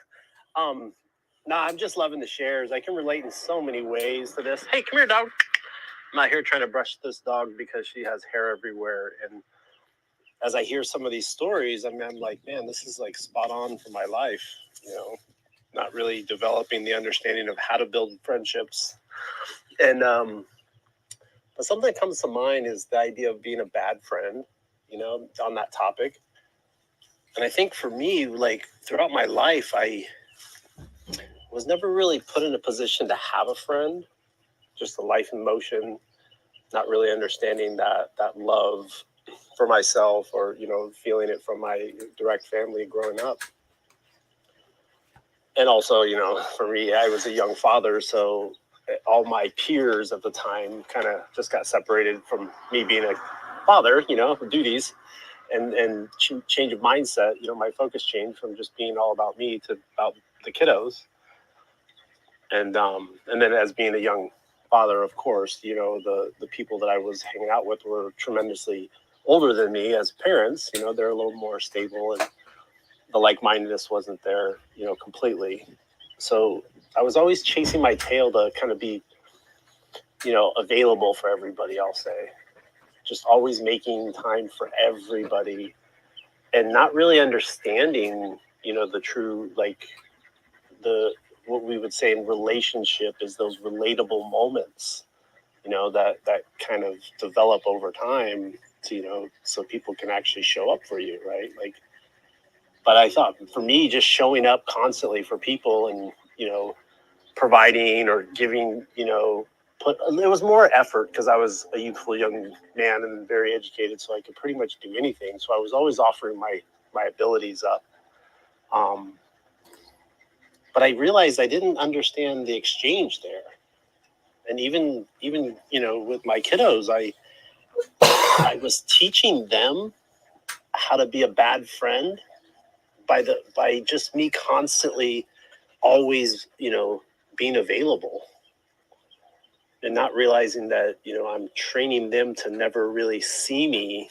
No, I'm just loving the shares. I can relate in so many ways to this. Hey, come here, dog. I'm not here trying to brush this dog because she has hair everywhere. And as I hear some of these stories, I'm like, man, this is like spot on for my life, you know. not really developing the understanding of how to build friendships. And but something that comes to mind is the idea of being a bad friend, you know, on that topic. And I think for me, like throughout my life, I was never really put in a position to have a friend, just a life in motion, not really understanding that love for myself, or, you know, feeling it from my direct family growing up. And also, you know, for me, I was a young father, so all my peers at the time kind of just got separated from me being a father, you know, duties, and change of mindset. You know, my focus changed from just being all about me to about the kiddos. And then as being a young father, of course, you know, the people that I was hanging out with were tremendously older than me as parents. You know, they're a little more stable, and the like-mindedness wasn't there, you know, completely. So I was always chasing my tail to kind of be, you know, available for everybody, I'll say. Just always making time for everybody and not really understanding, you know, the true, like, what we would say in relationship is those relatable moments, you know, that kind of develop over time to, you know, so people can actually show up for you, right? Like, but I thought for me, just showing up constantly for people and, you know, providing or giving, you know, it was more effort because I was a youthful young man and very educated, so I could pretty much do anything. So I was always offering my abilities up. But I realized I didn't understand the exchange there. And even you know, with my kiddos, I was teaching them how to be a bad friend by just me constantly always, you know, being available, and not realizing that, you know, I'm training them to never really see me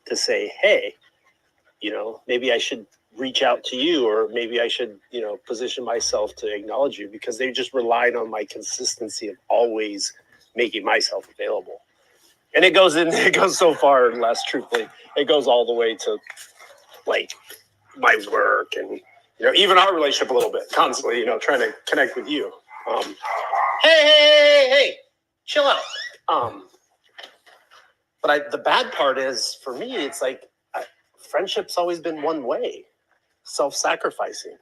to say, hey, you know, maybe I should reach out to you, or maybe I should, you know, position myself to acknowledge you, because they just relied on my consistency of always making myself available. And it goes so far, and less truthfully, it goes all the way to like my work and, you know, even our relationship a little bit, constantly, you know, trying to connect with you. Hey, chill out. But the bad part is, for me, it's like friendship's always been one way, self-sacrificing,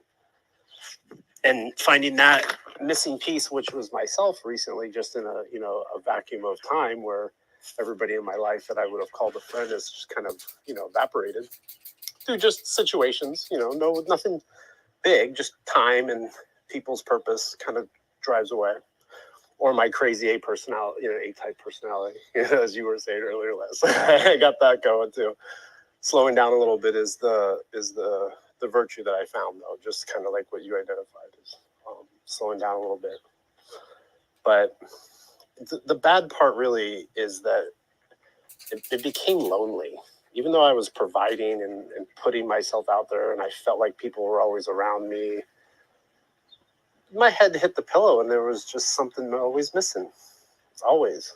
and finding that missing piece, which was myself recently, just in a, you know, a vacuum of time where everybody in my life that I would have called a friend has just kind of, you know, evaporated through just situations, you know, nothing big, just time and people's purpose kind of drives away. Or my crazy A personality, you know, A-type personality, as you were saying earlier, Les. I got that going too. Slowing down a little bit is the virtue that I found, though. Just kind of like what you identified is slowing down a little bit. But the bad part really is that it became lonely. Even though I was providing and putting myself out there, and I felt like people were always around me, my head hit the pillow and there was just something always missing. Always.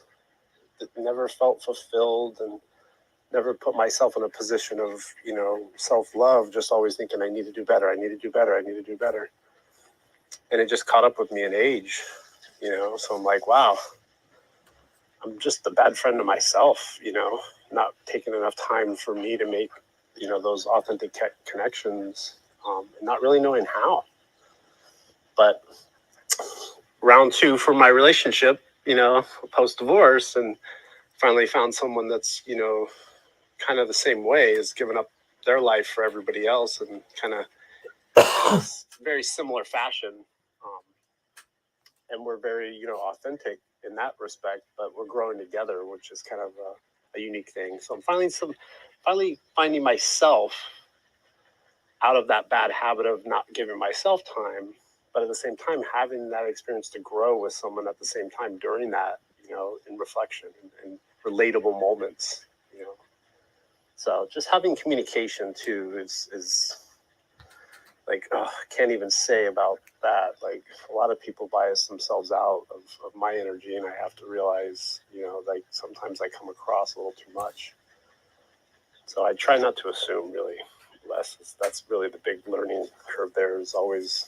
It never felt fulfilled, and never put myself in a position of, you know, self-love, just always thinking I need to do better, I need to do better, I need to do better. And it just caught up with me in age, you know, so I'm like, wow, I'm just a bad friend to myself, you know, not taking enough time for me to make, you know, those authentic connections, and not really knowing how. But round two for my relationship, you know, post-divorce, and finally found someone that's, you know, kind of the same way, is giving up their life for everybody else, and kind of very similar fashion. And we're very, you know, authentic in that respect, but we're growing together, which is kind of a unique thing. So I'm finally finding myself out of that bad habit of not giving myself time, but at the same time having that experience to grow with someone at the same time during that, you know, in reflection and relatable moments, you know. So just having communication too is like, I can't even say about that. Like, a lot of people bias themselves out of my energy, and I have to realize, you know, like sometimes I come across a little too much. So I try not to assume, really, less. That's really the big learning curve there, is always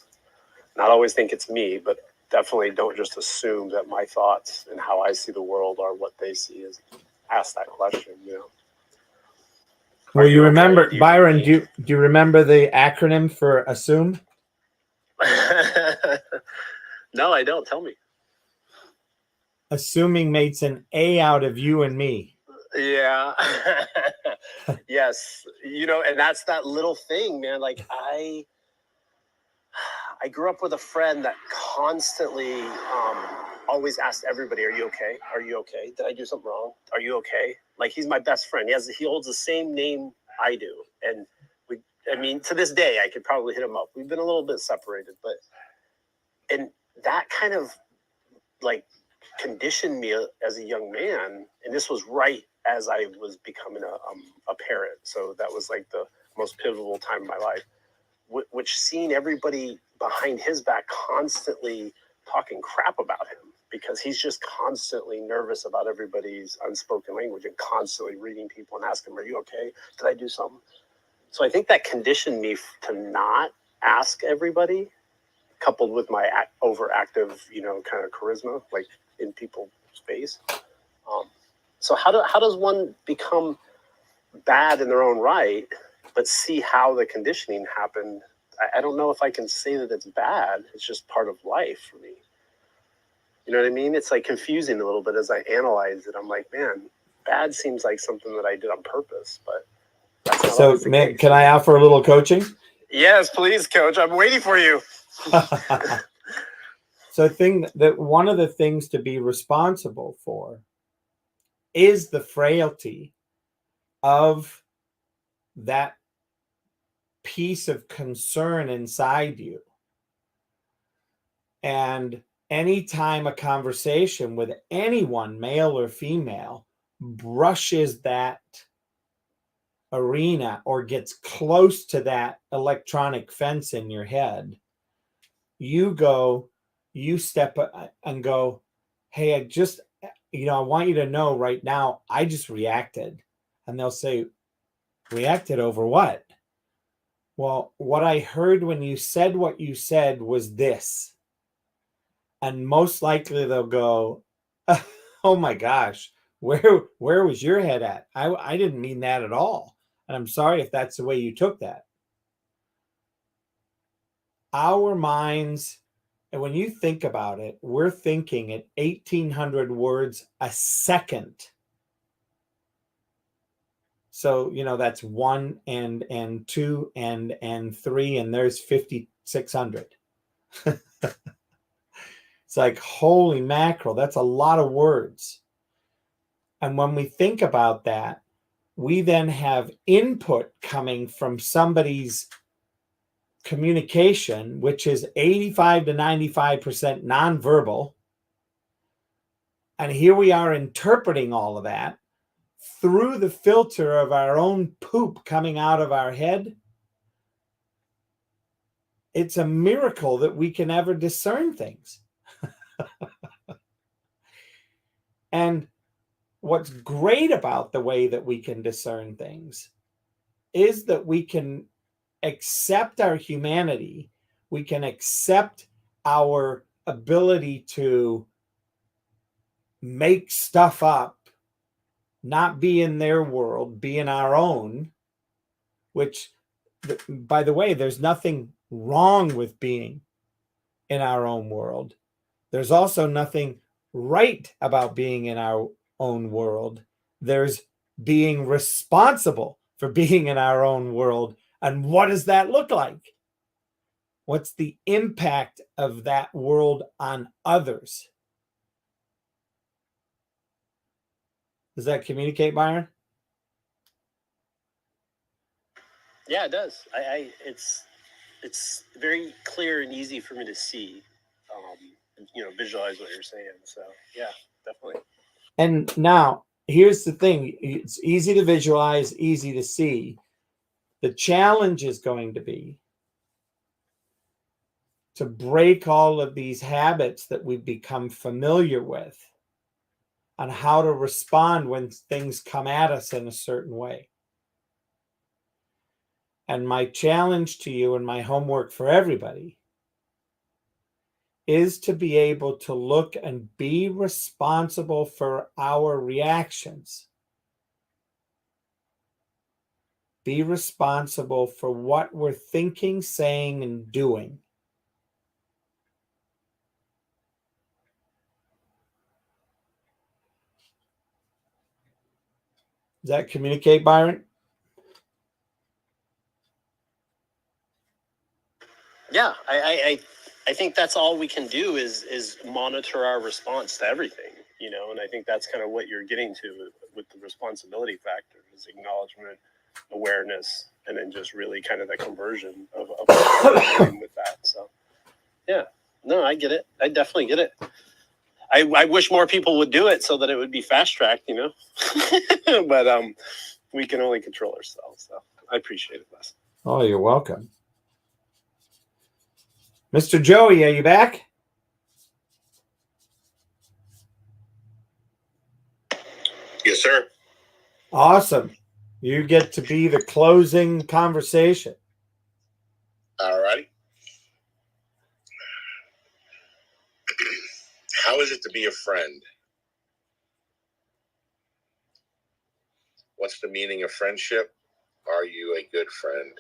not always think it's me, but definitely don't just assume that my thoughts and how I see the world are what they see. Is ask that question, you know. Well, Are you okay? remember, Do you Byron, think- do you remember the acronym for assume? No, I don't. Tell me. Assuming makes an A out of you and me. Yeah. Yes. You know, and that's that little thing, man. Like I grew up with a friend that constantly always asked everybody, "Are you okay? Are you okay? Did I do something wrong? Are you okay?" Like he's my best friend. He holds the same name I do, and to this day, I could probably hit him up. We've been a little bit separated, and that kind of like conditioned me as a young man, and this was right as I was becoming a parent. So that was like the most pivotal time in my life, which seeing everybody behind his back constantly talking crap about him because he's just constantly nervous about everybody's unspoken language and constantly reading people and asking, "Are you okay? Did I do something?" So I think that conditioned me to not ask everybody, coupled with my overactive, kind of charisma, like in people's face. So how does one become bad in their own right, but see how the conditioning happened? I don't know if I can say that it's bad. It's just part of life for me. You know what I mean? It's like confusing a little bit as I analyze it. I'm like, man, bad seems like something that I did on purpose, but that's not always the case. Can I offer a little coaching? Yes, please, Coach. I'm waiting for you. So I think that one of the things to be responsible for is the frailty of that piece of concern inside you. And anytime a conversation with anyone, male or female, brushes that arena or gets close to that electronic fence in your head, you step and go, "Hey, I want you to know right now, I just reacted." And they'll say, "Reacted over what?" "Well, what I heard when you said what you said was this." And most likely they'll go, "Oh my gosh, where was your head at? I didn't mean that at all. And I'm sorry if that's the way you took that." Our minds, and when you think about it, we're thinking at 1,800 words a second. So, that's 1 and 2 and 3, and there's 5,600. It's like, holy mackerel, that's a lot of words. And when we think about that, we then have input coming from somebody's communication, which is 85 to 95% nonverbal. And here we are interpreting all of that through the filter of our own poop coming out of our head. It's a miracle that we can ever discern things. And what's great about the way that we can discern things is that we can accept our humanity. We can accept our ability to make stuff up, not be in their world, be in our own, which, by the way, there's nothing wrong with being in our own world. There's also nothing right about being in our own world. There's being responsible for being in our own world. And what does that look like? What's the impact of that world on others? Does that communicate, Byron? Yeah, it does. It's very clear and easy for me to see, visualize what you're saying. So yeah, definitely. And now here's the thing. It's easy to visualize, easy to see. The challenge is going to be to break all of these habits that we've become familiar with on how to respond when things come at us in a certain way. And my challenge to you and my homework for everybody is to be able to look and be responsible for our reactions. Be responsible for what we're thinking, saying, and doing. Does that communicate, Byron? Yeah, I think that's all we can do is monitor our response to everything, you know, and I think that's kind of what you're getting to with the responsibility factor is acknowledgement, awareness, and then just really kind of the conversion of what we're doing with that. So, yeah, no, I get it. I definitely get it. I wish more people would do it so that it would be fast tracked, you know, but we can only control ourselves. So I appreciate it, Les. Oh, you're welcome. Mr. Joey, are you back? Yes, sir. Awesome. You get to be the closing conversation. All righty. How is it to be a friend? What's the meaning of friendship? Are you a good friend?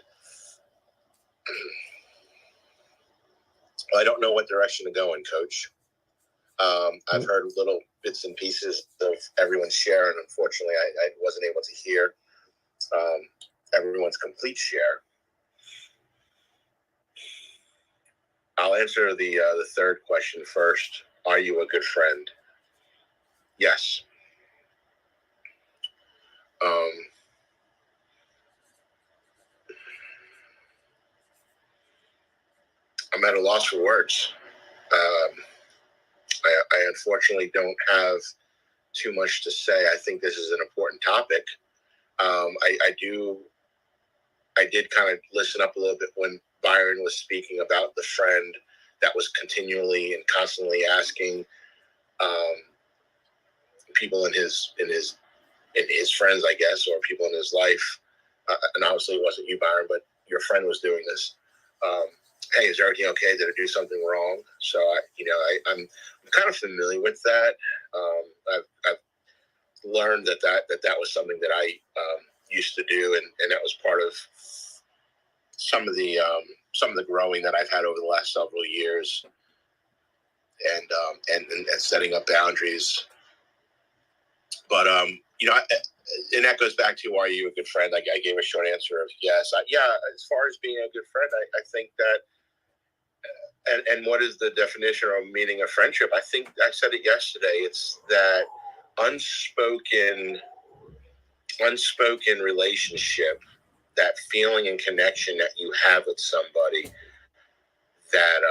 Well, I don't know what direction to go in, Coach. I've heard little bits and pieces of everyone's share, and unfortunately, I wasn't able to hear everyone's complete share. I'll answer the third question first. Are you a good friend? Yes. I'm at a loss for words. I unfortunately don't have too much to say. I think this is an important topic. I did kind of listen up a little bit when Byron was speaking about the friend that was continually and constantly asking people in his friends, I guess, or people in his life, and obviously it wasn't you, Byron, but your friend was doing this. Hey, is everything okay? Did I do something wrong? So I'm kind of familiar with that. I've learned that was something that I used to do, and that was part of some of the growing that I've had over the last several years, and setting up boundaries. But and that goes back to, are you a good friend? I gave a short answer of yes. As far as being a good friend, I think that. And what is the definition or meaning of friendship? I think I said it yesterday. It's that unspoken relationship, that feeling and connection that you have with somebody that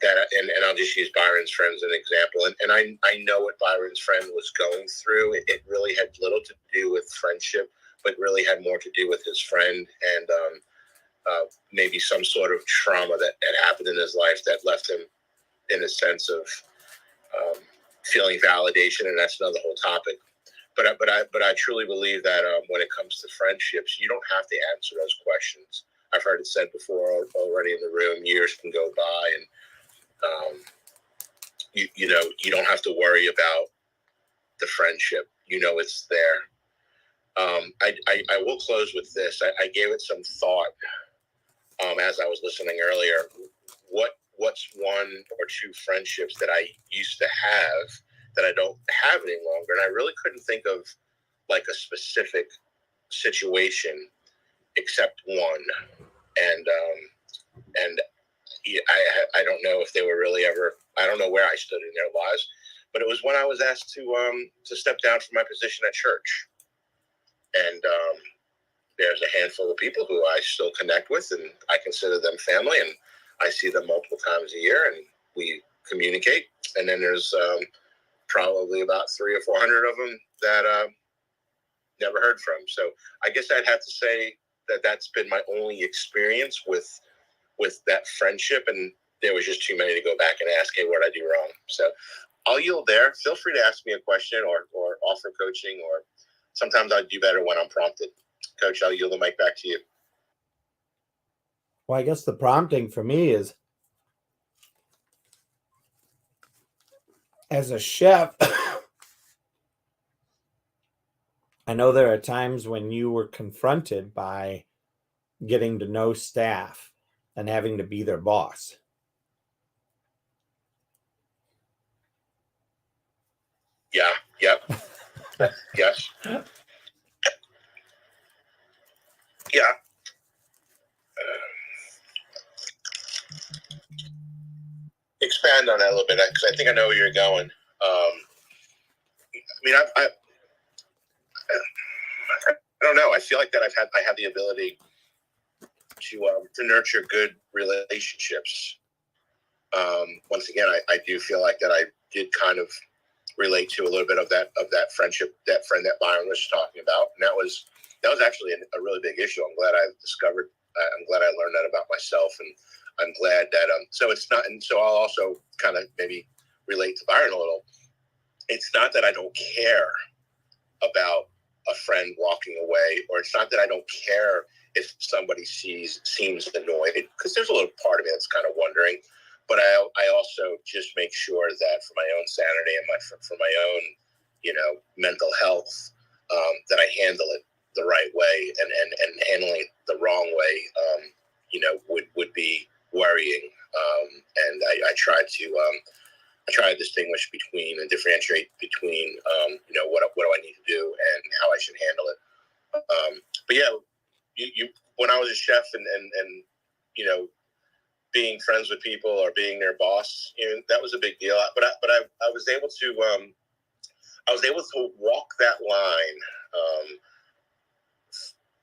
and I'll just use Byron's friend as an example. And I know what Byron's friend was going through. It really had little to do with friendship, but really had more to do with his friend and maybe some sort of trauma that had happened in his life that left him in a sense of feeling validation, and that's another whole topic. But I truly believe that when it comes to friendships, you don't have to answer those questions. I've heard it said before already in the room. Years can go by, and you don't have to worry about the friendship. It's there. I will close with this. I gave it some thought as I was listening earlier. What's one or two friendships that I used to have that I don't have any longer? And I really couldn't think of like a specific situation except one. And I don't know if they were really ever. I don't know where I stood in their lives, but it was when I was asked to step down from my position at church. And there's a handful of people who I still connect with, and I consider them family, and I see them multiple times a year, and we communicate. And then there's probably about 300 or 400 of them that never heard from. So I guess I'd have to say that that's been my only experience with that friendship, and there was just too many to go back and ask, hey, what did I do wrong? So I'll yield there. Feel free to ask me a question or offer coaching, or sometimes I do better when I'm prompted. Coach, I'll yield the mic back to you. Well, I guess the prompting for me is as a chef, I know there are times when you were confronted by getting to know staff and having to be their boss. Yeah. Yep. Yes. Yeah. Expand on that a little bit, because I think I know where you're going. I mean, I don't know. I feel like that I have the ability to nurture good relationships. Once again, I do feel like that I did kind of relate to a little bit of that friendship, that friend that Byron was talking about, and that was actually a really big issue. I'm glad I discovered. I'm glad I learned that about myself, and I'm glad that so it's not. And so I'll also kind of maybe relate to Byron a little. It's not that I don't care about a friend walking away, or it's not that I don't care if somebody seems annoyed, because there's a little part of me that's kind of wondering. But I also just make sure that for my own sanity and for my own, mental health, that I handle it the right way, and handling it the wrong way, would be worrying. And I try to distinguish between and differentiate between, what do I need to do and how I should handle it. But yeah, you when I was a chef and being friends with people or being their boss, that was a big deal. But I was able to walk that line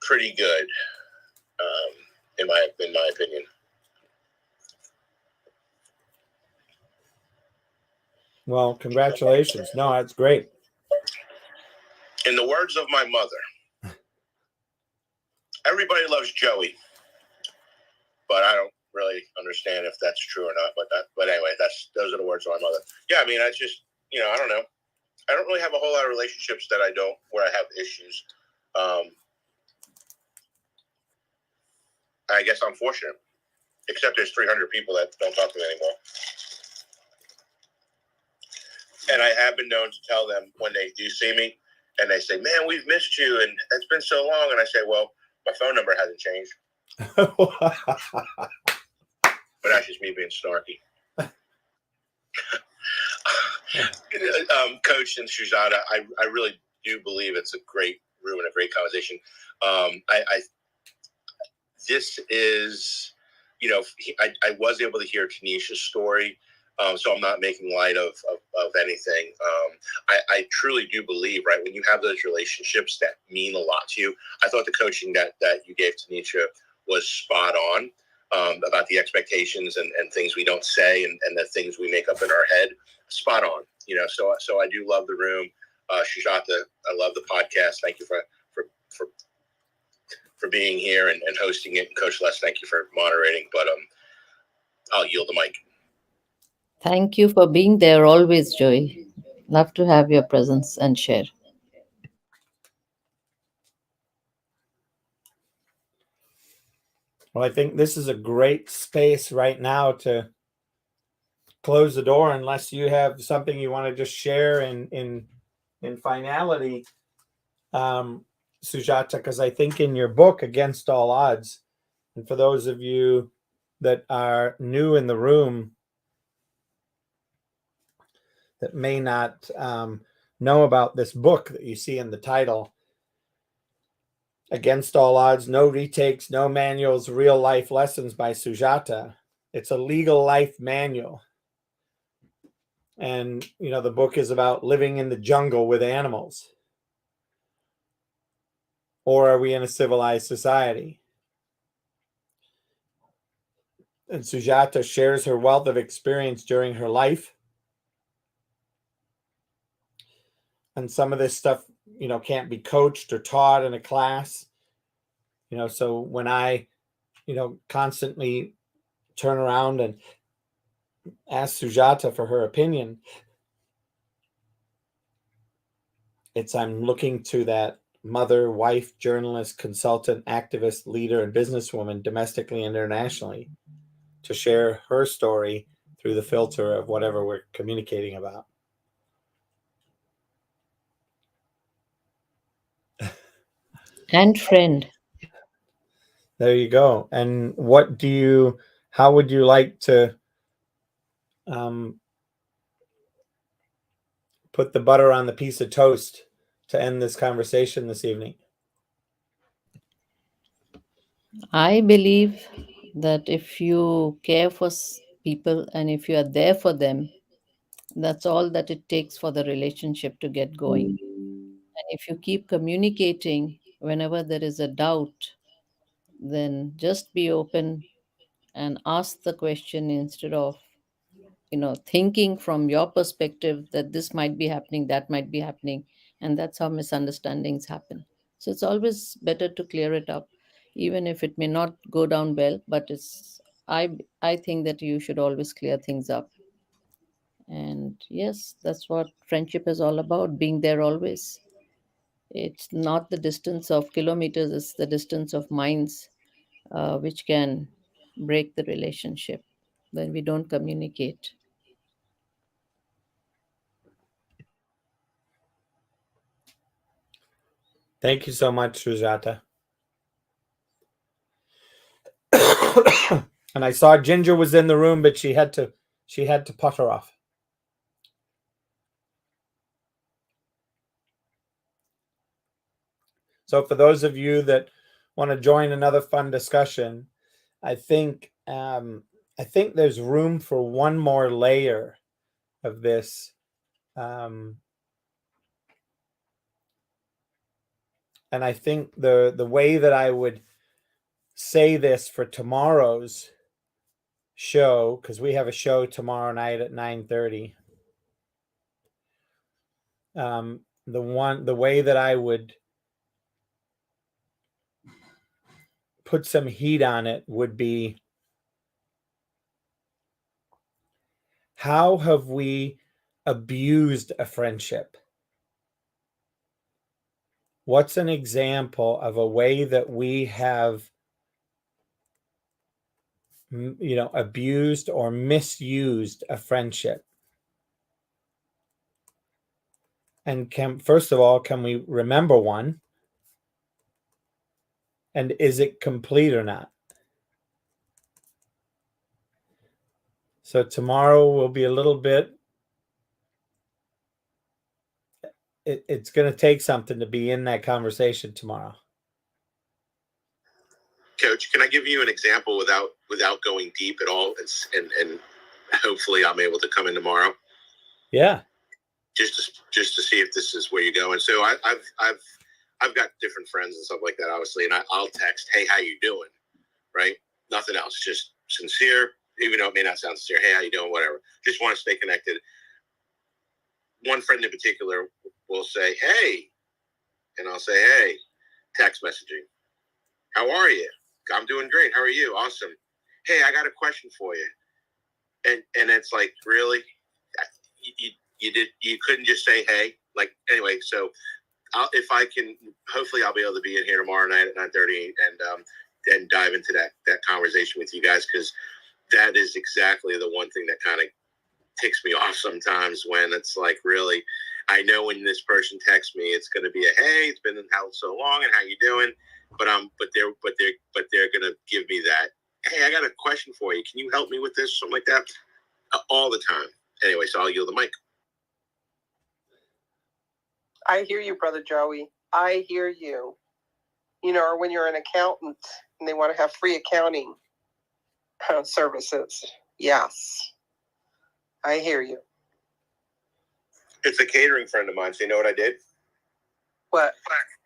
pretty good, in my opinion. Well, congratulations. No, that's great. In the words of my mother, everybody loves Joey, but I don't really understand if that's true or not. But anyway, those are the words of my mother. Yeah, I mean, I just, I don't know. I don't really have a whole lot of relationships where I have issues. I guess I'm fortunate, except there's 300 people that don't talk to me anymore. And I have been known to tell them when they do see me and they say, "Man, we've missed you, and it's been so long." And I say, "Well, my phone number hasn't changed." But that's just me being snarky. Coach and Sujata, I really do believe it's a great room and a great conversation. This is, I was able to hear Tanisha's story, so I'm not making light of anything. I truly do believe, right, when you have those relationships that mean a lot to you. I thought the coaching that you gave Tanisha was spot on, about the expectations and things we don't say and the things we make up in our head. Spot on, so I do love the room. Sujata, I love the podcast. Thank you for being here and hosting it. And Coach Les, thank you for moderating. But I'll yield the mic. Thank you for being there always, Joey. Love to have your presence and share. Well, I think this is a great space right now to close the door, unless you have something you want to just share in finality, Sujata, because I think in your book, Against All Odds, and for those of you that are new in the room that may not know about this book that you see in the title, Against All Odds, No Retakes, No Manuals, Real Life Lessons by Sujata. It's a legal life manual. And, the book is about living in the jungle with animals. Or are we in a civilized society? And Sujata shares her wealth of experience during her life. And some of this stuff, can't be coached or taught in a class. So when I, constantly turn around and ask Sujata for her opinion, I'm looking to that mother, wife, journalist, consultant, activist, leader, and businesswoman domestically and internationally to share her story through the filter of whatever we're communicating about. And friend. There you go. And how would you like to put the butter on the piece of toast to end this conversation this evening? I believe that if you care for people and if you are there for them, that's all that it takes for the relationship to get going. And if you keep communicating whenever there is a doubt, then just be open and ask the question instead of thinking from your perspective that this might be happening, that might be happening, and that's how misunderstandings happen. So it's always better to clear it up, even if it may not go down well, but I think that you should always clear things up. And yes, that's what friendship is all about, being there always. It's not the distance of kilometers, it's the distance of minds, which can break the relationship when we don't communicate. Thank you so much, Sujata. And I saw Ginger was in the room, but she had to putter off. So for those of you that want to join another fun discussion, I think there's room for one more layer of this. And I think the way that I would say this for tomorrow's show, because we have a show tomorrow night at 9:30. The way that I would put some heat on it would be, how have we abused a friendship? What's an example of a way that we have abused or misused a friendship? And first of all, can we remember one? And is it complete or not? So tomorrow will be a little bit, it's going to take something to be in that conversation tomorrow. Coach, can I give you an example without going deep at all? And hopefully I'm able to come in tomorrow. Yeah. Just to see if this is where you go. And so I've got different friends and stuff like that, obviously, and I'll text, "Hey, how you doing?" Right? Nothing else, just sincere, even though it may not sound sincere. "Hey, how you doing?" Whatever. Just want to stay connected. One friend in particular will say, "Hey," and I'll say, "Hey," text messaging. "How are you?" "I'm doing great. How are you?" "Awesome." "Hey, I got a question for you." And it's like, really? You couldn't just say, "Hey," like, anyway, so if I can, hopefully I'll be able to be in here tomorrow night at 9:30 and dive into that conversation with you guys, because that is exactly the one thing that kind of ticks me off sometimes, when it's like, really, I know when this person texts me, it's going to be a, "Hey, it's been how so long and how you doing?" But they're going to give me that, "Hey, I got a question for you. Can you help me with this?" Something like that, all the time. Anyway, so I'll yield the mic. I hear you, Brother Joey. I hear you. Or when you're an accountant and they want to have free accounting services. Yes. I hear you. It's a catering friend of mine. So you know what I did? What?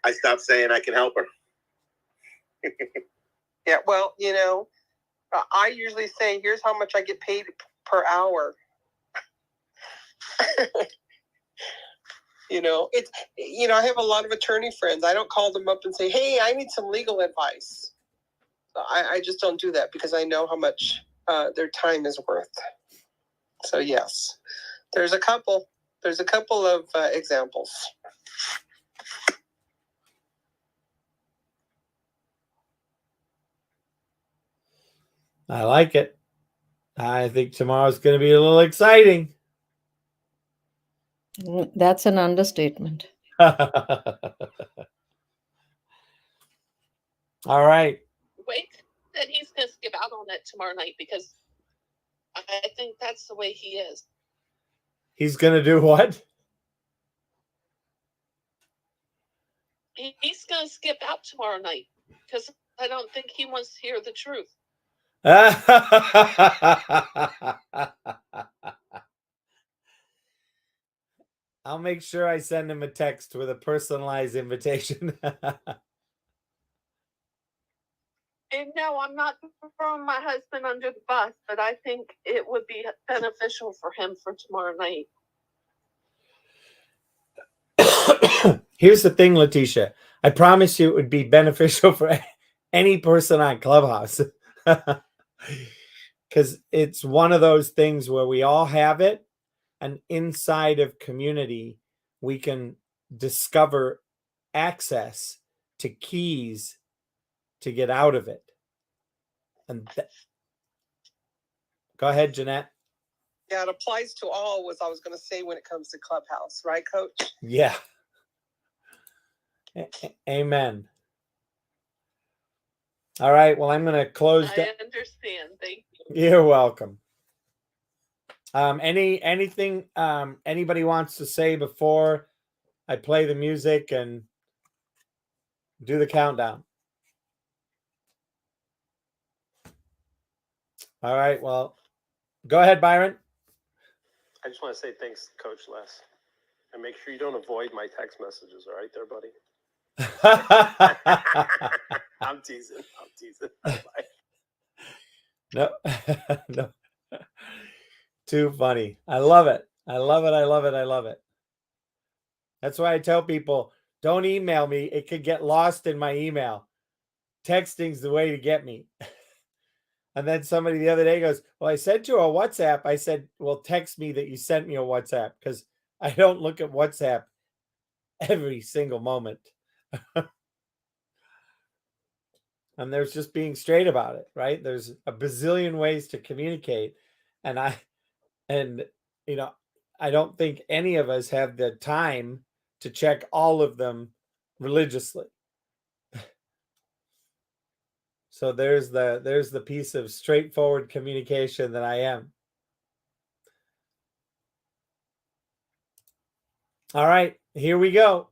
I stopped saying I can help her. Yeah, well, I usually say, "Here's how much I get paid per hour." It's, I have a lot of attorney friends. I don't call them up and say, "Hey, I need some legal advice." I just don't do that, because I know how much their time is worth. So yes, there's a couple of examples. I like it. I think tomorrow's going to be a little exciting. That's an understatement. All right. Wake said he's going to skip out on it tomorrow night because I think that's the way he is. He's going to do what? He's going to skip out tomorrow night because I don't think he wants to hear the truth. I'll make sure I send him a text with a personalized invitation. And no, I'm not throwing my husband under the bus, but I think it would be beneficial for him for tomorrow night. Here's the thing, Letitia. I promise you it would be beneficial for any person on Clubhouse. Because it's one of those things where we all have it, and inside of community, we can discover access to keys to get out of it. And go ahead, Jeanette. Yeah, it applies to all, was I was going to say when it comes to Clubhouse, right, Coach? Yeah. Amen. All right. Well, I'm going to close. I understand. Thank you. You're welcome. Anything anybody wants to say before I play the music and do the countdown? All right. Well, go ahead, Byron. I just want to say thanks, Coach Les. And make sure you don't avoid my text messages, all right there, buddy? I'm teasing. Bye. No. No. Too funny. I love it. I love it. I love it. I love it. That's why I tell people, don't email me. It could get lost in my email. Texting's the way to get me. And then somebody the other day goes, well, I sent you a WhatsApp. I said, well, text me that you sent me a WhatsApp, because I don't look at WhatsApp every single moment. And there's just being straight about it, right? There's a bazillion ways to communicate. And I don't think any of us have the time to check all of them religiously. So there's the piece of straightforward communication that I am. All right, here we go.